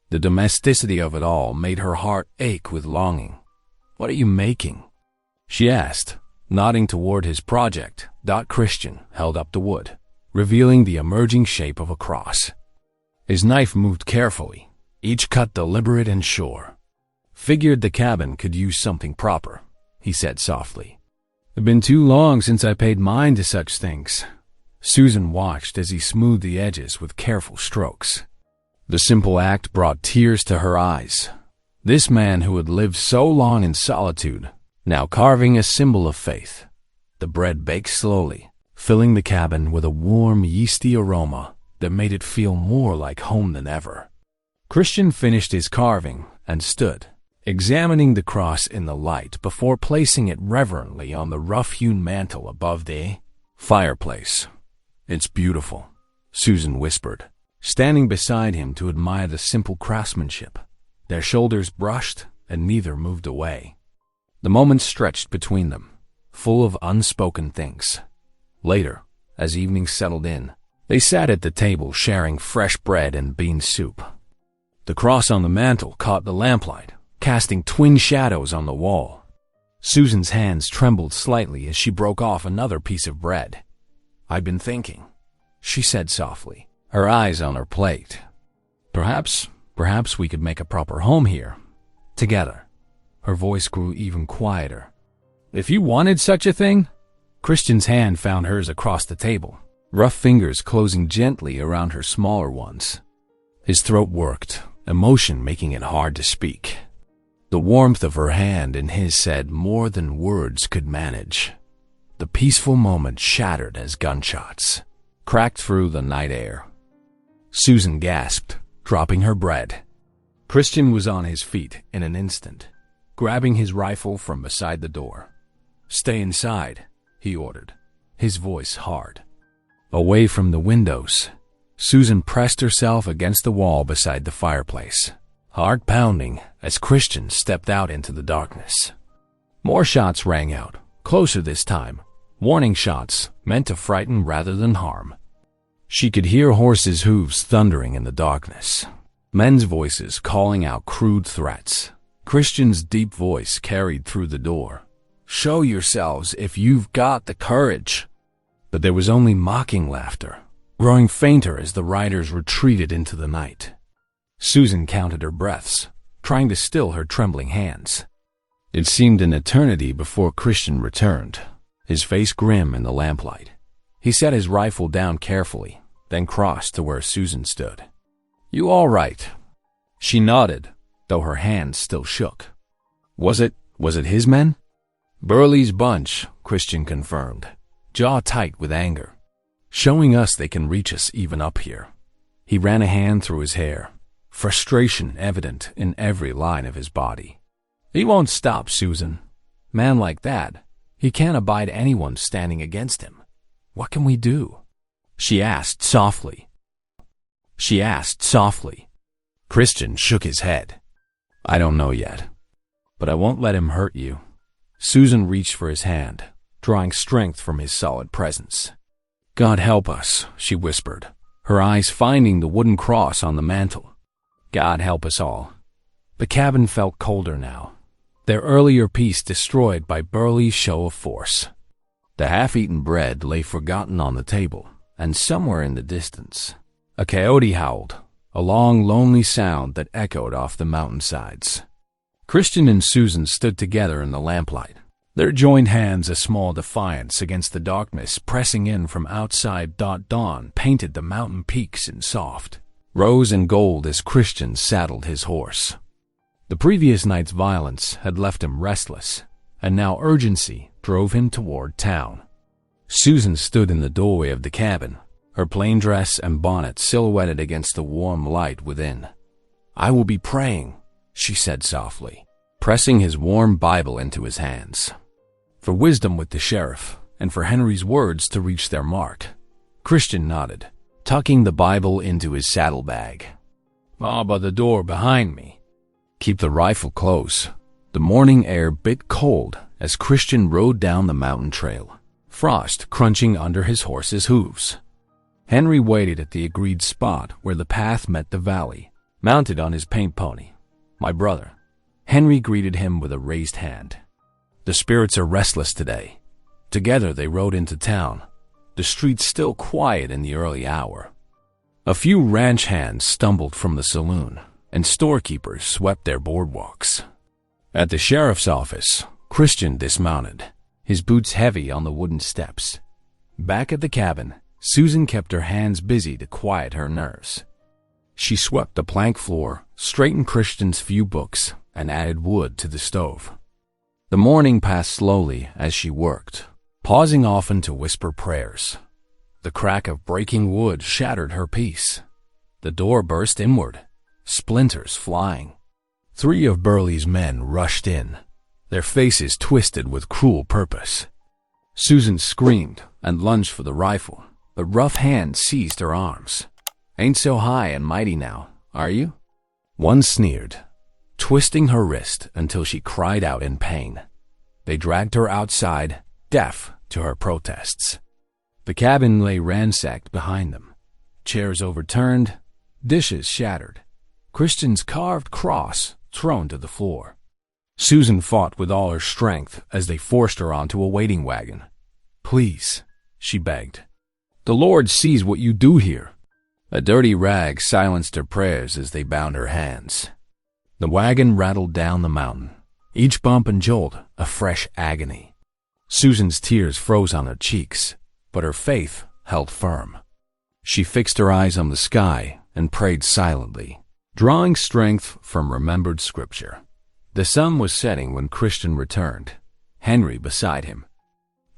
The domesticity of it all made her heart ache with longing. "What are you making?" she asked, nodding toward his project. Christian held up the wood, revealing the emerging shape of a cross. His knife moved carefully, each cut deliberate and sure. "Figured the cabin could use something proper," he said softly. "It's been too long since I paid mind to such things." Susan watched as he smoothed the edges with careful strokes. The simple act brought tears to her eyes. This man who had lived so long in solitude, now carving a symbol of faith. The bread baked slowly, filling the cabin with a warm, yeasty aroma that made it feel more like home than ever. Christian finished his carving and stood, examining the cross in the light before placing it reverently on the rough-hewn mantel above the fireplace. "It's beautiful," Susan whispered, standing beside him to admire the simple craftsmanship. Their shoulders brushed, and neither moved away. The moments stretched between them, full of unspoken things. Later, as evening settled in, they sat at the table sharing fresh bread and bean soup. The cross on the mantel caught the lamplight, casting twin shadows on the wall. Susan's hands trembled slightly as she broke off another piece of bread. "I've been thinking," she said softly, her eyes on her plate. Perhaps we could make a proper home here, together." Her voice grew even quieter. "If you wanted such a thing?" Christian's hand found hers across the table, rough fingers closing gently around her smaller ones. His throat worked, emotion making it hard to speak. The warmth of her hand in his said more than words could manage. The peaceful moment shattered as gunshots cracked through the night air. Susan gasped, dropping her bread. Christian was on his feet in an instant, grabbing his rifle from beside the door. "Stay inside," he ordered, his voice hard. Away from the windows, Susan pressed herself against the wall beside the fireplace, heart pounding as Christian stepped out into the darkness. More shots rang out, closer this time, warning shots meant to frighten rather than harm. She could hear horses' hooves thundering in the darkness, men's voices calling out crude threats. Christian's deep voice carried through the door. "Show yourselves if you've got the courage." But there was only mocking laughter, growing fainter as the riders retreated into the night. Susan counted her breaths, trying to still her trembling hands. It seemed an eternity before Christian returned, his face grim in the lamplight. He set his rifle down carefully, then crossed to where Susan stood. "You all right?" She nodded, though her hands still shook. Was it his men?" "Burley's bunch," Christian confirmed, jaw tight with anger. "Showing us they can reach us even up here." He ran a hand through his hair, frustration evident in every line of his body. "He won't stop, Susan. Man like that, he can't abide anyone standing against him. What can we do?" She asked softly. Christian shook his head. "I don't know yet, but I won't let him hurt you." Susan reached for his hand, drawing strength from his solid presence. "God help us," she whispered, her eyes finding the wooden cross on the mantel. "God help us all." The cabin felt colder now, their earlier peace destroyed by Burley's show of force. The half-eaten bread lay forgotten on the table, and somewhere in the distance, a coyote howled, a long, lonely sound that echoed off the mountainsides. Christian and Susan stood together in the lamplight, their joined hands a small defiance against the darkness pressing in from outside. Dawn painted the mountain peaks in soft rose and gold as Christian saddled his horse. The previous night's violence had left him restless, and now urgency drove him toward town. Susan stood in the doorway of the cabin, her plain dress and bonnet silhouetted against the warm light within. "I will be praying," she said softly, pressing his warm Bible into his hands. For wisdom with the sheriff, and for Henry's words to reach their mark. Christian nodded, tucking the Bible into his saddlebag. "By the door behind me." "Keep the rifle close." The morning air bit cold as Christian rode down the mountain trail, frost crunching under his horse's hooves. Henry waited at the agreed spot where the path met the valley, mounted on his paint pony. "My brother." Henry greeted him with a raised hand. "The spirits are restless today." Together they rode into town, the streets still quiet in the early hour. A few ranch hands stumbled from the saloon, and storekeepers swept their boardwalks. At the sheriff's office, Christian dismounted, his boots heavy on the wooden steps. Back at the cabin, Susan kept her hands busy to quiet her nerves. She swept the plank floor, straightened Christian's few books, and added wood to the stove. The morning passed slowly as she worked, pausing often to whisper prayers. The crack of breaking wood shattered her peace. The door burst inward, splinters flying. 3 of Burley's men rushed in, their faces twisted with cruel purpose. Susan screamed and lunged for the rifle, but rough hands seized her arms. "Ain't so high and mighty now, are you?" One sneered, twisting her wrist until she cried out in pain. They dragged her outside, deaf to her protests. The cabin lay ransacked behind them. Chairs overturned, dishes shattered, Christian's carved cross thrown to the floor. Susan fought with all her strength as they forced her onto a waiting wagon. "Please," she begged. "The Lord sees what you do here." A dirty rag silenced her prayers as they bound her hands. The wagon rattled down the mountain, each bump and jolt a fresh agony. Susan's tears froze on her cheeks, but her faith held firm. She fixed her eyes on the sky and prayed silently, drawing strength from remembered scripture. The sun was setting when Christian returned, Henry beside him.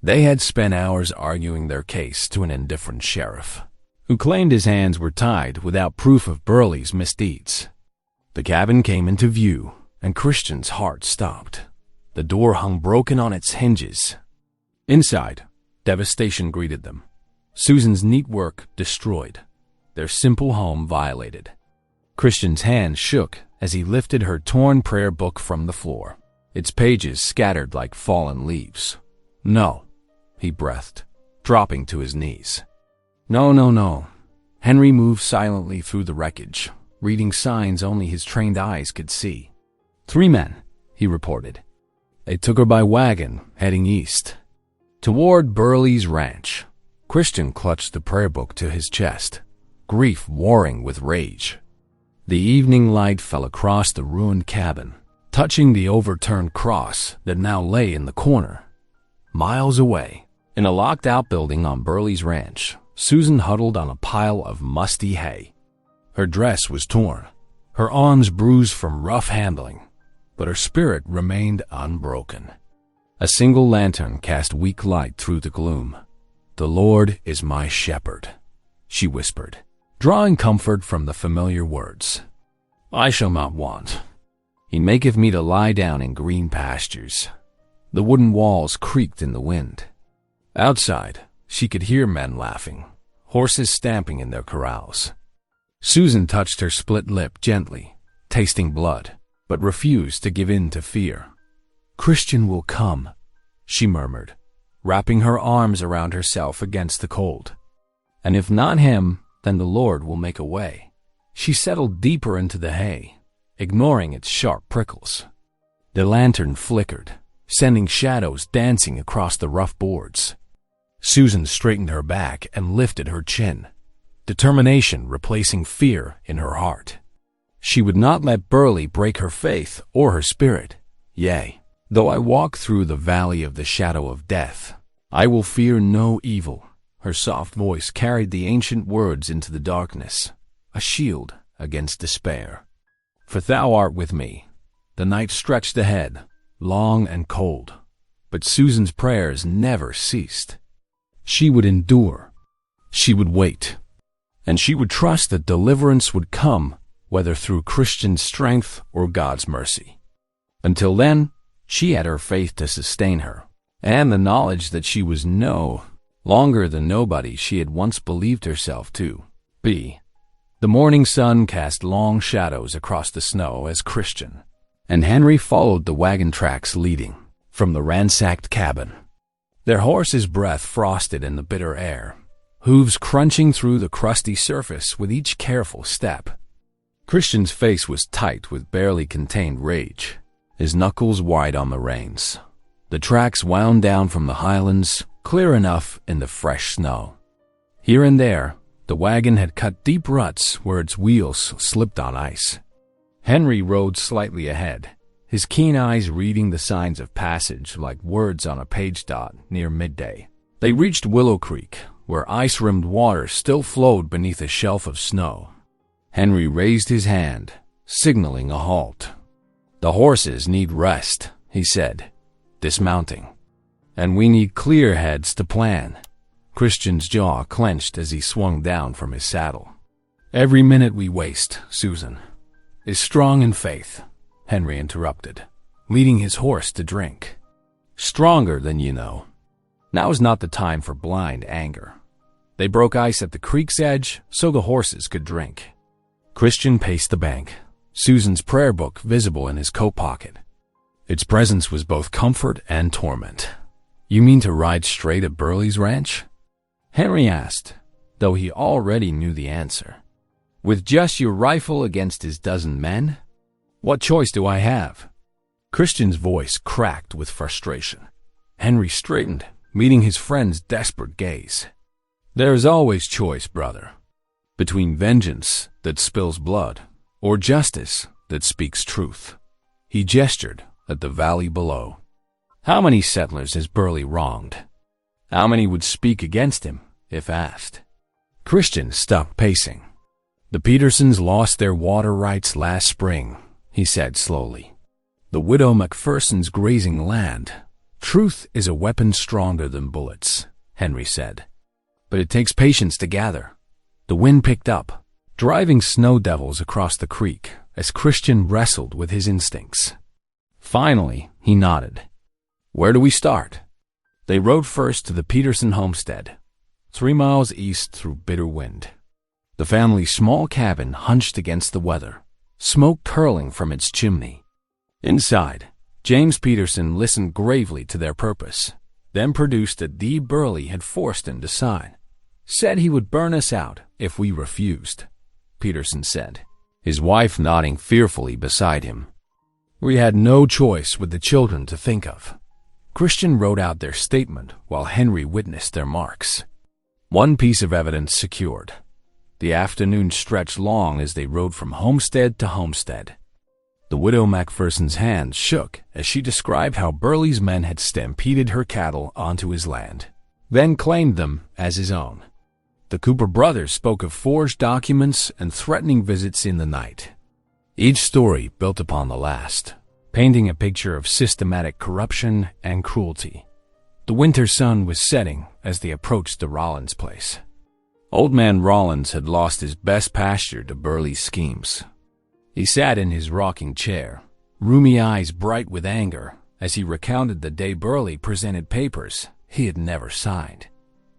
They had spent hours arguing their case to an indifferent sheriff, who claimed his hands were tied without proof of Burley's misdeeds. The cabin came into view, and Christian's heart stopped. The door hung broken on its hinges. Inside, devastation greeted them. Susan's neat work destroyed, their simple home violated. Christian's hand shook as he lifted her torn prayer book from the floor, its pages scattered like fallen leaves. "No," he breathed, dropping to his knees. "No, no, no." Henry moved silently through the wreckage, reading signs only his trained eyes could see. 3 men, he reported. They took her by wagon, heading east. Toward Burley's ranch, Christian clutched the prayer book to his chest, grief warring with rage. The evening light fell across the ruined cabin, touching the overturned cross that now lay in the corner. Miles away, in a locked outbuilding on Burley's ranch, Susan huddled on a pile of musty hay. Her dress was torn, her arms bruised from rough handling, but her spirit remained unbroken. A single lantern cast weak light through the gloom. "The Lord is my shepherd," she whispered, drawing comfort from the familiar words. "I shall not want. He maketh me to lie down in green pastures." The wooden walls creaked in the wind. Outside, she could hear men laughing, horses stamping in their corrals. Susan touched her split lip gently, tasting blood, but refused to give in to fear. "Christian will come," she murmured, wrapping her arms around herself against the cold. "And if not him, then the Lord will make a way." She settled deeper into the hay, ignoring its sharp prickles. The lantern flickered, sending shadows dancing across the rough boards. Susan straightened her back and lifted her chin, determination replacing fear in her heart. She would not let Burley break her faith or her spirit. "Yea, though I walk through the valley of the shadow of death, I will fear no evil." Her soft voice carried the ancient words into the darkness, a shield against despair. "For thou art with me." The night stretched ahead, long and cold, but Susan's prayers never ceased. She would endure. She would wait. And she would trust that deliverance would come, whether through Christian strength or God's mercy. Until then, she had her faith to sustain her, and the knowledge that she was longer than nobody she had once believed herself to be. The morning sun cast long shadows across the snow as Christian and Henry followed the wagon tracks leading from the ransacked cabin. Their horse's breath frosted in the bitter air, hooves crunching through the crusty surface with each careful step. Christian's face was tight with barely contained rage, his knuckles wide on the reins. The tracks wound down from the highlands, clear enough in the fresh snow. Here and there, the wagon had cut deep ruts where its wheels slipped on ice. Henry rode slightly ahead, his keen eyes reading the signs of passage like words on a page dot near midday. They reached Willow Creek, where ice-rimmed water still flowed beneath a shelf of snow. Henry raised his hand, signaling a halt. "The horses need rest," he said, dismounting. "And we need clear heads to plan." Christian's jaw clenched as he swung down from his saddle. "Every minute we waste, Susan, is strong in faith," Henry interrupted, leading his horse to drink. "Stronger than you know. Now is not the time for blind anger." They broke ice at the creek's edge so the horses could drink. Christian paced the bank, Susan's prayer book visible in his coat pocket. Its presence was both comfort and torment. "You mean to ride straight at Burley's ranch?" Henry asked, though he already knew the answer. "With just your rifle against his dozen men? What choice do I have?" Christian's voice cracked with frustration. Henry straightened, meeting his friend's desperate gaze. "There is always choice, brother, between vengeance that spills blood or justice that speaks truth." He gestured at the valley below. "How many settlers has Burley wronged? How many would speak against him if asked?" Christian stopped pacing. "The Petersons lost their water rights last spring," he said slowly. "The widow McPherson's grazing land. Truth is a weapon stronger than bullets," Henry said. "But it takes patience to gather." The wind picked up, driving snow devils across the creek as Christian wrestled with his instincts. Finally, he nodded. "Where do we start?" They rode first to the Peterson homestead, 3 miles east through bitter wind. The family's small cabin hunched against the weather, smoke curling from its chimney. Inside, James Peterson listened gravely to their purpose, then produced a deed Burley had forced him to sign. "Said he would burn us out if we refused," Peterson said, his wife nodding fearfully beside him. "We had no choice with the children to think of." Christian wrote out their statement while Henry witnessed their marks. One piece of evidence secured. The afternoon stretched long as they rode from homestead to homestead. The widow McPherson's hands shook as she described how Burley's men had stampeded her cattle onto his land, then claimed them as his own. The Cooper brothers spoke of forged documents and threatening visits in the night. Each story built upon the last, painting a picture of systematic corruption and cruelty. The winter sun was setting as they approached the Rollins place. Old man Rollins had lost his best pasture to Burley's schemes. He sat in his rocking chair, roomy eyes bright with anger, as he recounted the day Burley presented papers he had never signed.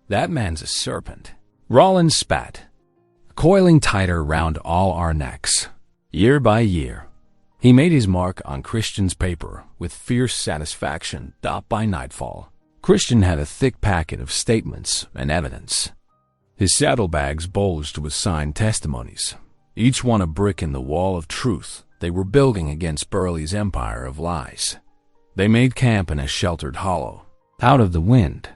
"That man's a serpent." Rollins spat, coiling tighter round all our necks. Year by year, he made his mark on Christian's paper with fierce satisfaction dot by nightfall. Christian had a thick packet of statements and evidence. His saddlebags bulged with signed testimonies, each one a brick in the wall of truth they were building against Burley's empire of lies. They made camp in a sheltered hollow, out of the wind.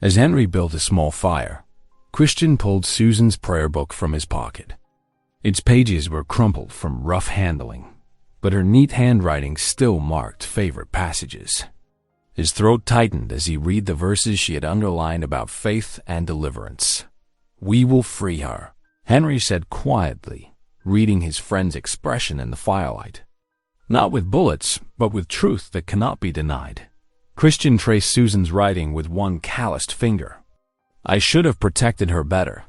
As Henry built a small fire, Christian pulled Susan's prayer book from his pocket. Its pages were crumpled from rough handling, but her neat handwriting still marked favorite passages. His throat tightened as he read the verses she had underlined about faith and deliverance. "We will free her," Henry said quietly, reading his friend's expression in the firelight. "Not with bullets, but with truth that cannot be denied." Christian traced Susan's writing with one calloused finger. "I should have protected her better."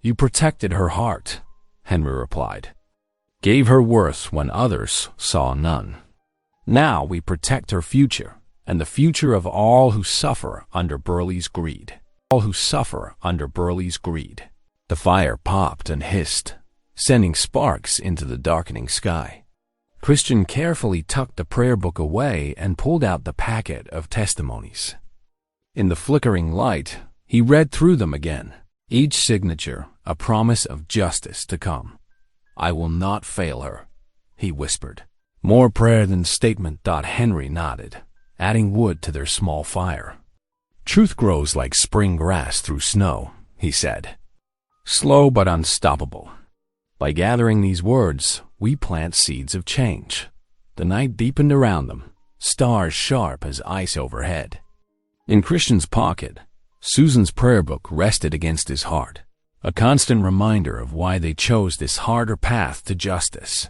"You protected her heart," Henry replied. "Gave her worth when others saw none. Now we protect her future, and the future of all who suffer under Burley's greed. All who suffer under Burley's greed." The fire popped and hissed, sending sparks into the darkening sky. Christian carefully tucked the prayer book away and pulled out the packet of testimonies. In the flickering light, he read through them again, each signature a promise of justice to come. "I will not fail her," he whispered. "More prayer than statement." Henry nodded, adding wood to their small fire. "Truth grows like spring grass through snow," he said. "Slow but unstoppable. By gathering these words, we plant seeds of change." The night deepened around them, stars sharp as ice overhead. In Christian's pocket, Susan's prayer book rested against his heart, a constant reminder of why they chose this harder path to justice.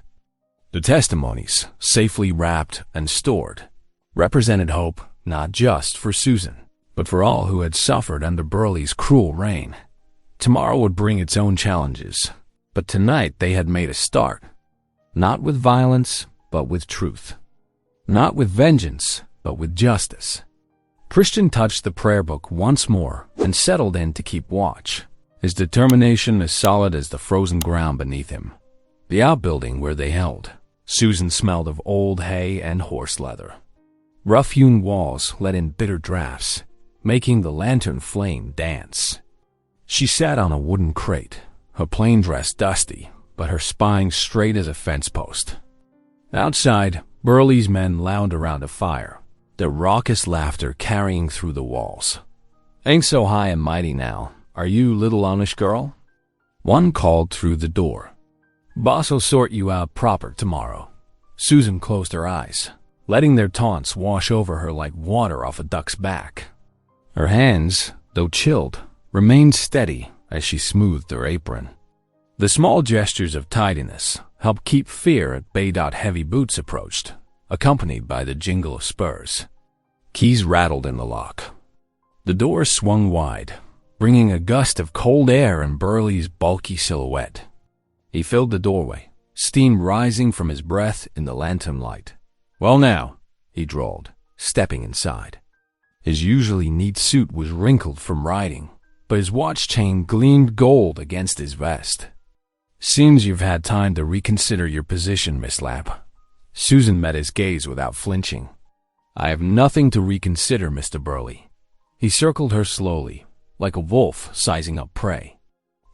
The testimonies, safely wrapped and stored, represented hope not just for Susan, but for all who had suffered under Burley's cruel reign. Tomorrow would bring its own challenges, but tonight they had made a start. Not with violence, but with truth. Not with vengeance, but with justice. Christian touched the prayer book once more and settled in to keep watch, his determination as solid as the frozen ground beneath him. The outbuilding where they held, Susan smelled of old hay and horse leather. Rough-hewn walls let in bitter drafts, making the lantern flame dance. She sat on a wooden crate, her plain dress dusty, but her spine straight as a fence post. Outside, Burley's men lounged around a fire, their raucous laughter carrying through the walls. "Ain't so high and mighty now, are you, little Amish girl?" One called through the door. "Boss'll sort you out proper tomorrow." Susan closed her eyes, letting their taunts wash over her like water off a duck's back. Her hands, though chilled, remained steady as she smoothed her apron. The small gestures of tidiness helped keep fear at bay. Heavy boots approached, accompanied by the jingle of spurs. Keys rattled in the lock. The door swung wide, bringing a gust of cold air in Burley's bulky silhouette. He filled the doorway, steam rising from his breath in the lantern light. "Well now," he drawled, stepping inside. His usually neat suit was wrinkled from riding, but his watch chain gleamed gold against his vest. "Seems you've had time to reconsider your position, Miss Lapp." Susan met his gaze without flinching. "I have nothing to reconsider, Mr. Burley." He circled her slowly, like a wolf sizing up prey.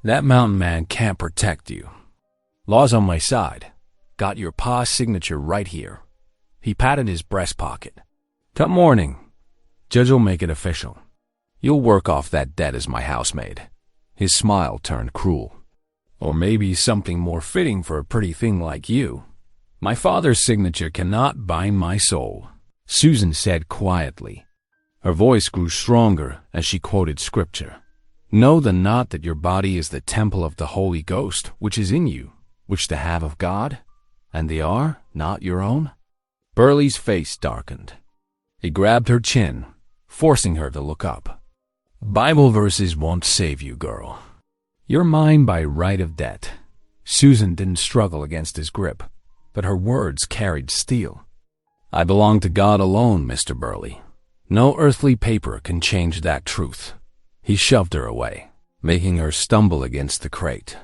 "That mountain man can't protect you. Law's on my side. Got your pa's signature right here." He patted his breast pocket. "Come morning. Judge'll make it official. You'll work off that debt as my housemaid." His smile turned cruel. "Or maybe something more fitting for a pretty thing like you. My father's signature cannot bind my soul," Susan said quietly. Her voice grew stronger as she quoted scripture. "Know the not that your body is the temple of the Holy Ghost, which is in you, which the have of God, and they are not your own?" Burley's face darkened. He grabbed her chin, forcing her to look up. "Bible verses won't save you, girl. You're mine by right of debt." Susan didn't struggle against his grip, but her words carried steel. "I belong to God alone, Mr. Burley. No earthly paper can change that truth." He shoved her away, making her stumble against the crate.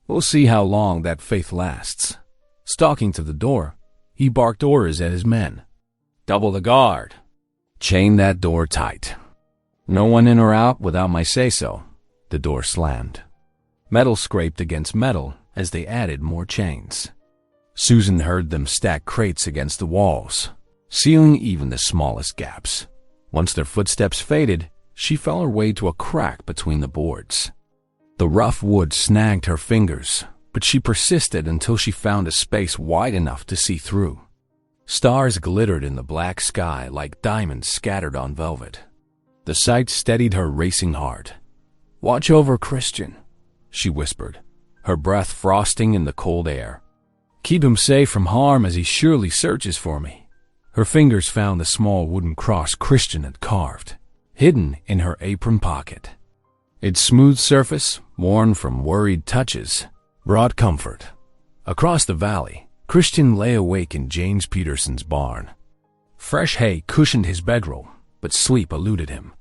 "We'll see how long that faith lasts." Stalking to the door, he barked orders at his men. "Double the guard. Chain that door tight. No one in or out without my say-so." The door slammed. Metal scraped against metal as they added more chains. Susan heard them stack crates against the walls, sealing even the smallest gaps. Once their footsteps faded, she fell her way to a crack between the boards. The rough wood snagged her fingers, but she persisted until she found a space wide enough to see through. Stars glittered in the black sky like diamonds scattered on velvet. The sight steadied her racing heart. "Watch over Christian," she whispered, her breath frosting in the cold air. "Keep him safe from harm as he surely searches for me." Her fingers found the small wooden cross Christian had carved, hidden in her apron pocket. Its smooth surface, worn from worried touches, brought comfort. Across the valley, Christian lay awake in James Peterson's barn. Fresh hay cushioned his bedroll, but sleep eluded him.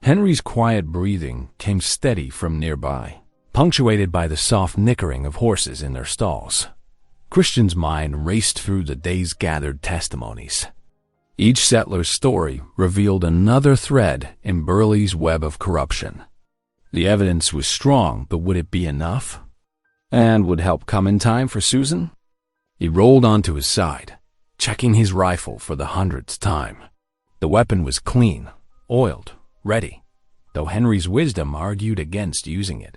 Henry's quiet breathing came steady from nearby, punctuated by the soft nickering of horses in their stalls. Christian's mind raced through the day's gathered testimonies. Each settler's story revealed another thread in Burley's web of corruption. The evidence was strong, but would it be enough? And would help come in time for Susan? He rolled onto his side, checking his rifle for the 100th time. The weapon was clean, oiled, ready, though Henry's wisdom argued against using it.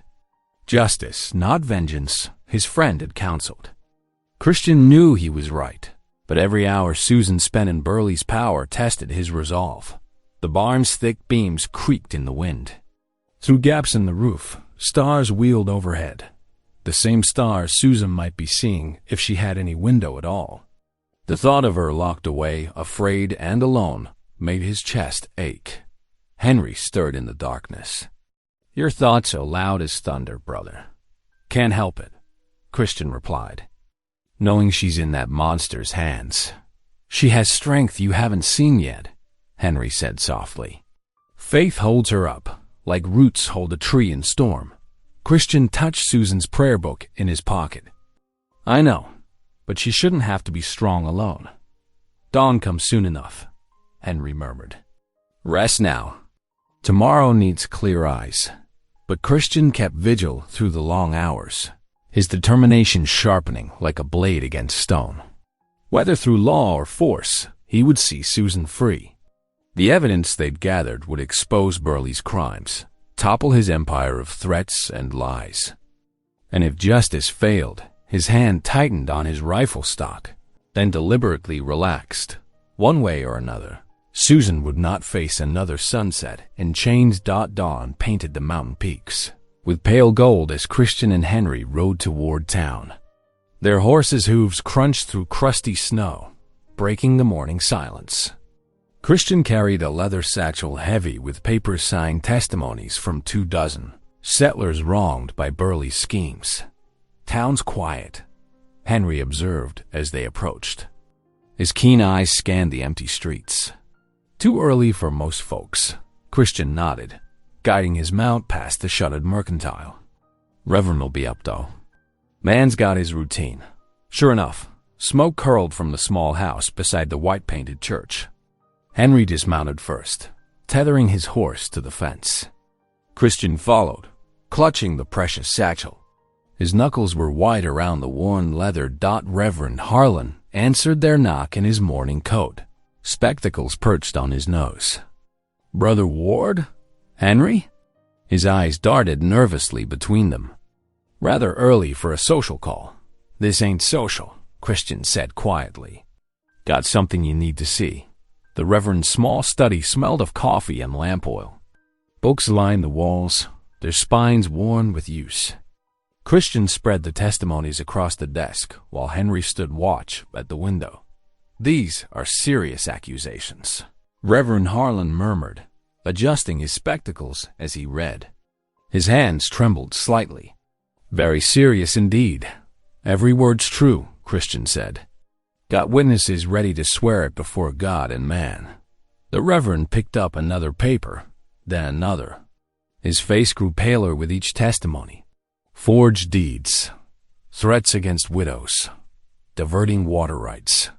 Justice, not vengeance, his friend had counseled. Christian knew he was right, but every hour Susan spent in Burley's power tested his resolve. The barn's thick beams creaked in the wind, Through gaps in the roof, stars wheeled overhead. The same stars Susan might be seeing if she had any window at all. The thought of her locked away, afraid and alone, made his chest ache. Henry stirred in the darkness. "Your thoughts are loud as thunder, brother." "Can't help it," Christian replied, "knowing she's in that monster's hands." "She has strength you haven't seen yet," Henry said softly. "Faith holds her up, like roots hold a tree in storm." Christian touched Susan's prayer book in his pocket. "I know, but she shouldn't have to be strong alone." "Dawn comes soon enough," Henry murmured. "Rest now. Tomorrow needs clear eyes." But Christian kept vigil through the long hours, his determination sharpening like a blade against stone. Whether through law or force, he would see Susan free. The evidence they'd gathered would expose Burley's crimes, topple his empire of threats and lies. And if justice failed, his hand tightened on his rifle stock, then deliberately relaxed. One way or another, Susan would not face another sunset, and chains. Dawn painted the mountain peaks with pale gold as Christian and Henry rode toward town. Their horses' hooves crunched through crusty snow, breaking the morning silence. Christian carried a leather satchel heavy with papers signed testimonies from 24 settlers wronged by Burley's schemes. "Town's quiet," Henry observed as they approached. His keen eyes scanned the empty streets. "Too early for most folks," Christian nodded, guiding his mount past the shuttered mercantile. "Reverend will be up, though. Man's got his routine." Sure enough, smoke curled from the small house beside the white-painted church. Henry dismounted first, tethering his horse to the fence. Christian followed, clutching the precious satchel. His knuckles were white around the worn leather. Reverend Harlan answered their knock in his morning coat, spectacles perched on his nose. "Brother Ward? Henry?" His eyes darted nervously between them. "Rather early for a social call." "This ain't social," Christian said quietly. "Got something you need to see." The Reverend's small study smelled of coffee and lamp oil. Books lined the walls, their spines worn with use. Christian spread the testimonies across the desk while Henry stood watch at the window. "These are serious accusations," Reverend Harlan murmured, adjusting his spectacles as he read. His hands trembled slightly. "Very serious indeed. Every word's true," Christian said. "Got witnesses ready to swear it before God and man." The Reverend picked up another paper, then another. His face grew paler with each testimony. Forged deeds, threats against widows, diverting water rights.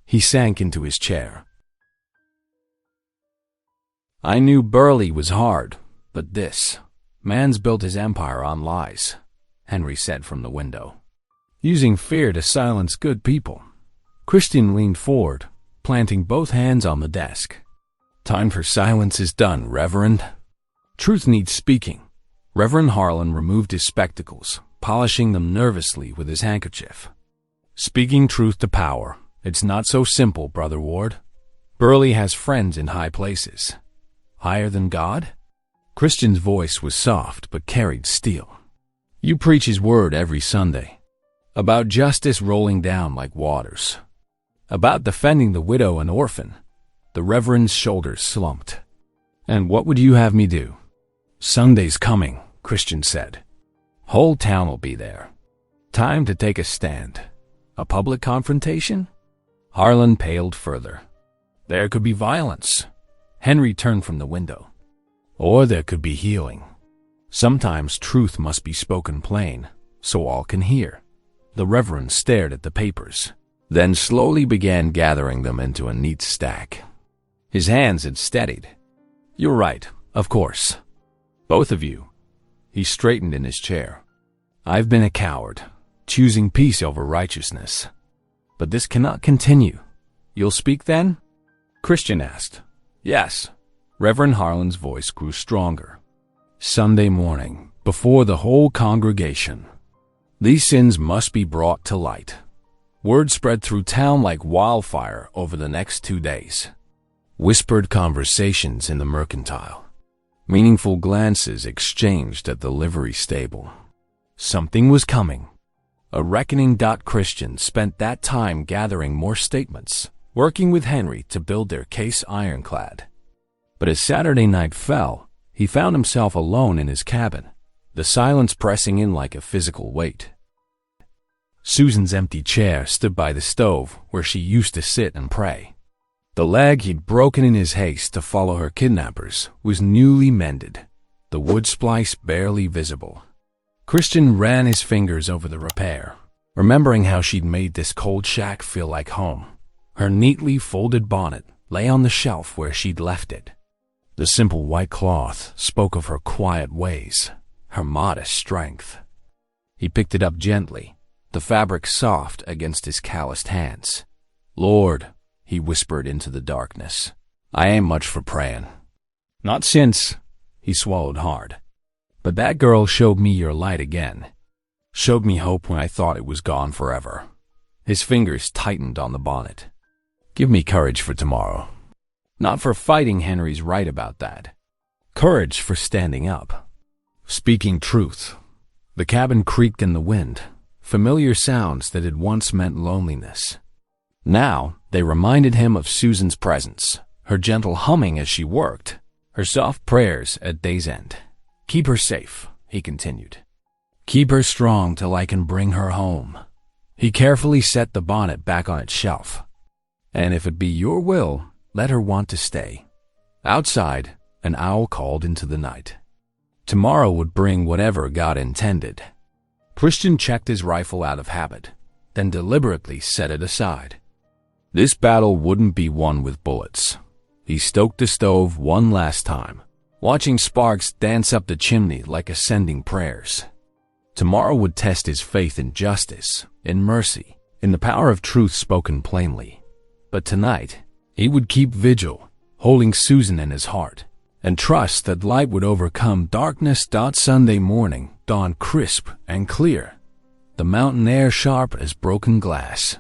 He sank into his chair. "I knew Burley was hard, but this. Man's built his empire on lies," Henry said from the window. "Using fear to silence good people." Christian leaned forward, planting both hands on the desk. "Time for silence is done, Reverend. Truth needs speaking." Reverend Harlan removed his spectacles, polishing them nervously with his handkerchief. "Speaking truth to power. It's not so simple, Brother Ward. Burley has friends in high places." "Higher than God?" Christian's voice was soft but carried steel. "You preach his word every Sunday. About justice rolling down like waters. About defending the widow and orphan." The Reverend's shoulders slumped. "And what would you have me do?" "Sunday's coming," Christian said. "Whole town will be there. Time to take a stand. A public confrontation?" Harlan paled further. "There could be violence." Henry turned from the window. "Or there could be healing. Sometimes truth must be spoken plain, so all can hear." The Reverend stared at the papers, then slowly began gathering them into a neat stack. His hands had steadied. "You're right, of course. Both of you." He straightened in his chair. "I've been a coward, choosing peace over righteousness. But this cannot continue. You'll speak then?" Christian asked. "Yes." Reverend Harlan's voice grew stronger. "Sunday morning, before the whole congregation. These sins must be brought to light." Word spread through town like wildfire over the next 2 days. Whispered conversations in the mercantile. Meaningful glances exchanged at the livery stable. Something was coming. A reckoning. Christian spent that time gathering more statements, working with Henry to build their case ironclad. But as Saturday night fell, he found himself alone in his cabin, the silence pressing in like a physical weight. Susan's empty chair stood by the stove where she used to sit and pray. The leg he'd broken in his haste to follow her kidnappers was newly mended, the wood splice barely visible. Christian ran his fingers over the repair, remembering how she'd made this cold shack feel like home. Her neatly folded bonnet lay on the shelf where she'd left it. The simple white cloth spoke of her quiet ways, her modest strength. He picked it up gently, the fabric soft against his calloused hands. "Lord," he whispered into the darkness, "I ain't much for praying." "Not since," he swallowed hard. "But that girl showed me your light again. Showed me hope when I thought it was gone forever." His fingers tightened on the bonnet. "Give me courage for tomorrow. Not for fighting, Henry's right about that. Courage for standing up. Speaking truth." The cabin creaked in the wind, familiar sounds that had once meant loneliness. Now they reminded him of Susan's presence, her gentle humming as she worked, her soft prayers at day's end. "Keep her safe," he continued. "Keep her strong till I can bring her home." He carefully set the bonnet back on its shelf. "And if it be your will, let her want to stay." Outside, an owl called into the night. Tomorrow would bring whatever God intended. Christian checked his rifle out of habit, then deliberately set it aside. This battle wouldn't be won with bullets. He stoked the stove one last time, watching sparks dance up the chimney like ascending prayers. Tomorrow would test his faith in justice, in mercy, in the power of truth spoken plainly. But tonight, he would keep vigil, holding Susan in his heart, and trust that light would overcome darkness. Sunday morning dawned crisp and clear, the mountain air sharp as broken glass.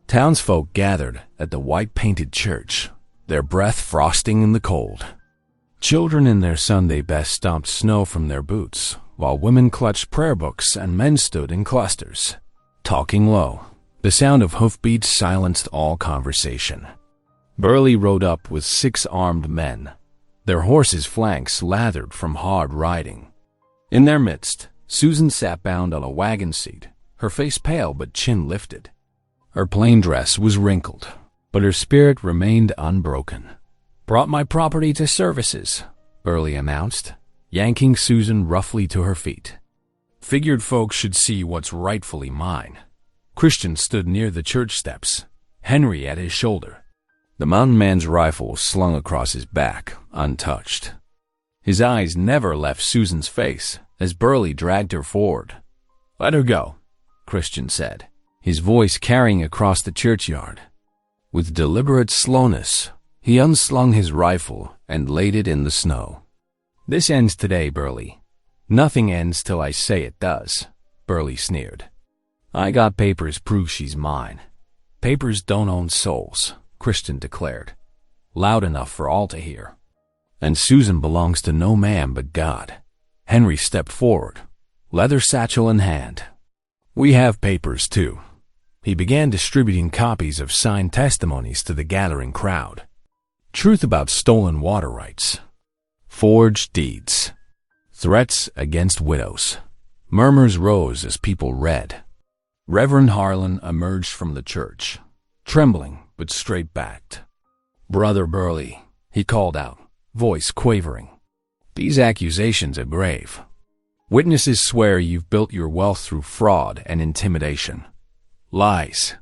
Townsfolk gathered at the white-painted church, their breath frosting in the cold. Children in their Sunday best stomped snow from their boots, while women clutched prayer books and men stood in clusters, talking low. The sound of hoofbeats silenced all conversation. Burley rode up with 6 armed men, their horses' flanks lathered from hard riding. In their midst, Susan sat bound on a wagon seat, her face pale but chin lifted. Her plain dress was wrinkled, but her spirit remained unbroken. "Brought my property to services," Burley announced, yanking Susan roughly to her feet. "Figured folks should see what's rightfully mine." Christian stood near the church steps, Henry at his shoulder. The mountain man's rifle slung across his back, untouched. His eyes never left Susan's face as Burley dragged her forward. "Let her go," Christian said, his voice carrying across the churchyard. With deliberate slowness, he unslung his rifle and laid it in the snow. "This ends today, Burley. Nothing ends till I say it does," Burley sneered. "I got papers prove she's mine." "Papers don't own souls," Christian declared, loud enough for all to hear. "And Susan belongs to no man but God." Henry stepped forward, leather satchel in hand. "We have papers, too." He began distributing copies of signed testimonies to the gathering crowd. Truth about stolen water rights, forged deeds, threats against widows. Murmurs rose as people read. Reverend Harlan emerged from the church, trembling but straight-backed. "Brother Burley," he called out, voice quavering, "these accusations are grave. Witnesses swear you've built your wealth through fraud and intimidation. Lies."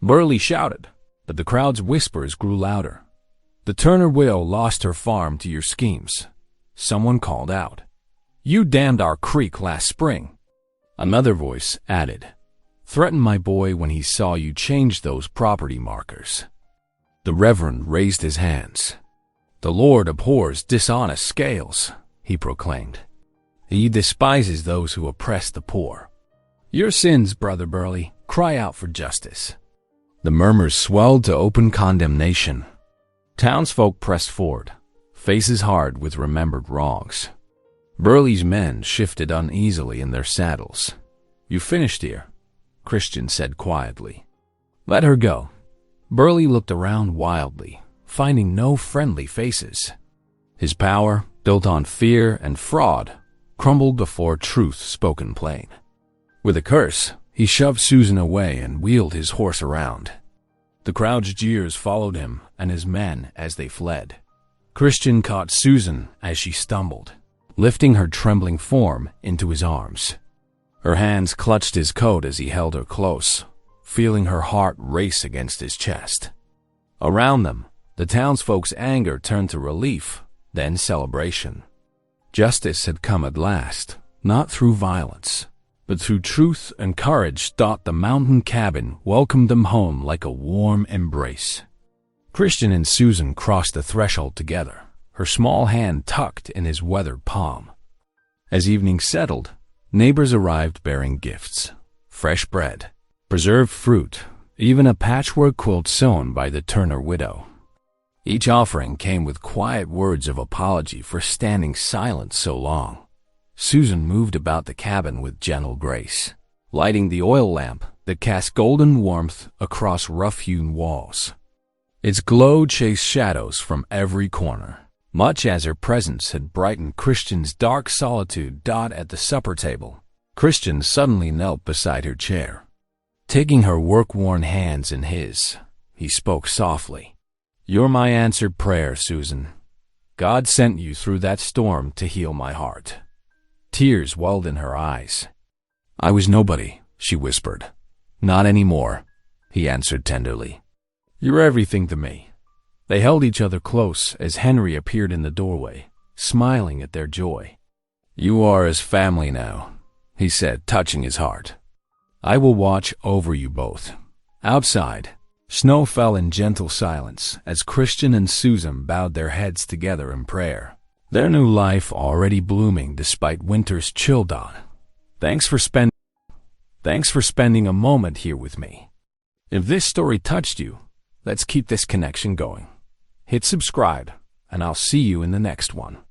Burley shouted, but the crowd's whispers grew louder. "The Turner widow lost her farm to your schemes." Someone called out, "You dammed our creek last spring." Another voice added, "Threatened my boy when he saw you change those property markers." The Reverend raised his hands. "The Lord abhors dishonest scales," he proclaimed. "He despises those who oppress the poor. Your sins, Brother Burley, cry out for justice." The murmurs swelled to open condemnation. Townsfolk pressed forward, faces hard with remembered wrongs. Burley's men shifted uneasily in their saddles. "You finished here," Christian said quietly. "Let her go." Burley looked around wildly, finding no friendly faces. His power, built on fear and fraud, crumbled before truth spoken plain. With a curse, he shoved Susan away and wheeled his horse around. The crowd's jeers followed him and his men as they fled. Christian caught Susan as she stumbled, lifting her trembling form into his arms. Her hands clutched his coat as he held her close, feeling her heart race against his chest. Around them, the townsfolk's anger turned to relief, then celebration. Justice had come at last, not through violence, but through truth and courage. Thought the mountain cabin welcomed them home like a warm embrace. Christian and Susan crossed the threshold together, her small hand tucked in his weathered palm. As evening settled, neighbors arrived bearing gifts: fresh bread, preserved fruit, even a patchwork quilt sewn by the Turner widow. Each offering came with quiet words of apology for standing silent so long. Susan moved about the cabin with gentle grace, lighting the oil lamp that cast golden warmth across rough-hewn walls. Its glow chased shadows from every corner, much as her presence had brightened Christian's dark solitude. At the supper table, Christian suddenly knelt beside her chair. Taking her work-worn hands in his, he spoke softly. "You're my answered prayer, Susan. God sent you through that storm to heal my heart." Tears welled in her eyes. "I was nobody," she whispered. "Not anymore," he answered tenderly. "You're everything to me." They held each other close as Henry appeared in the doorway, smiling at their joy. "You are as family now," he said, touching his heart. "I will watch over you both." Outside, snow fell in gentle silence as Christian and Susan bowed their heads together in prayer, their new life already blooming despite winter's chill dawn. Thanks for spending a moment here with me. If this story touched you, let's keep this connection going. Hit subscribe, and I'll see you in the next one.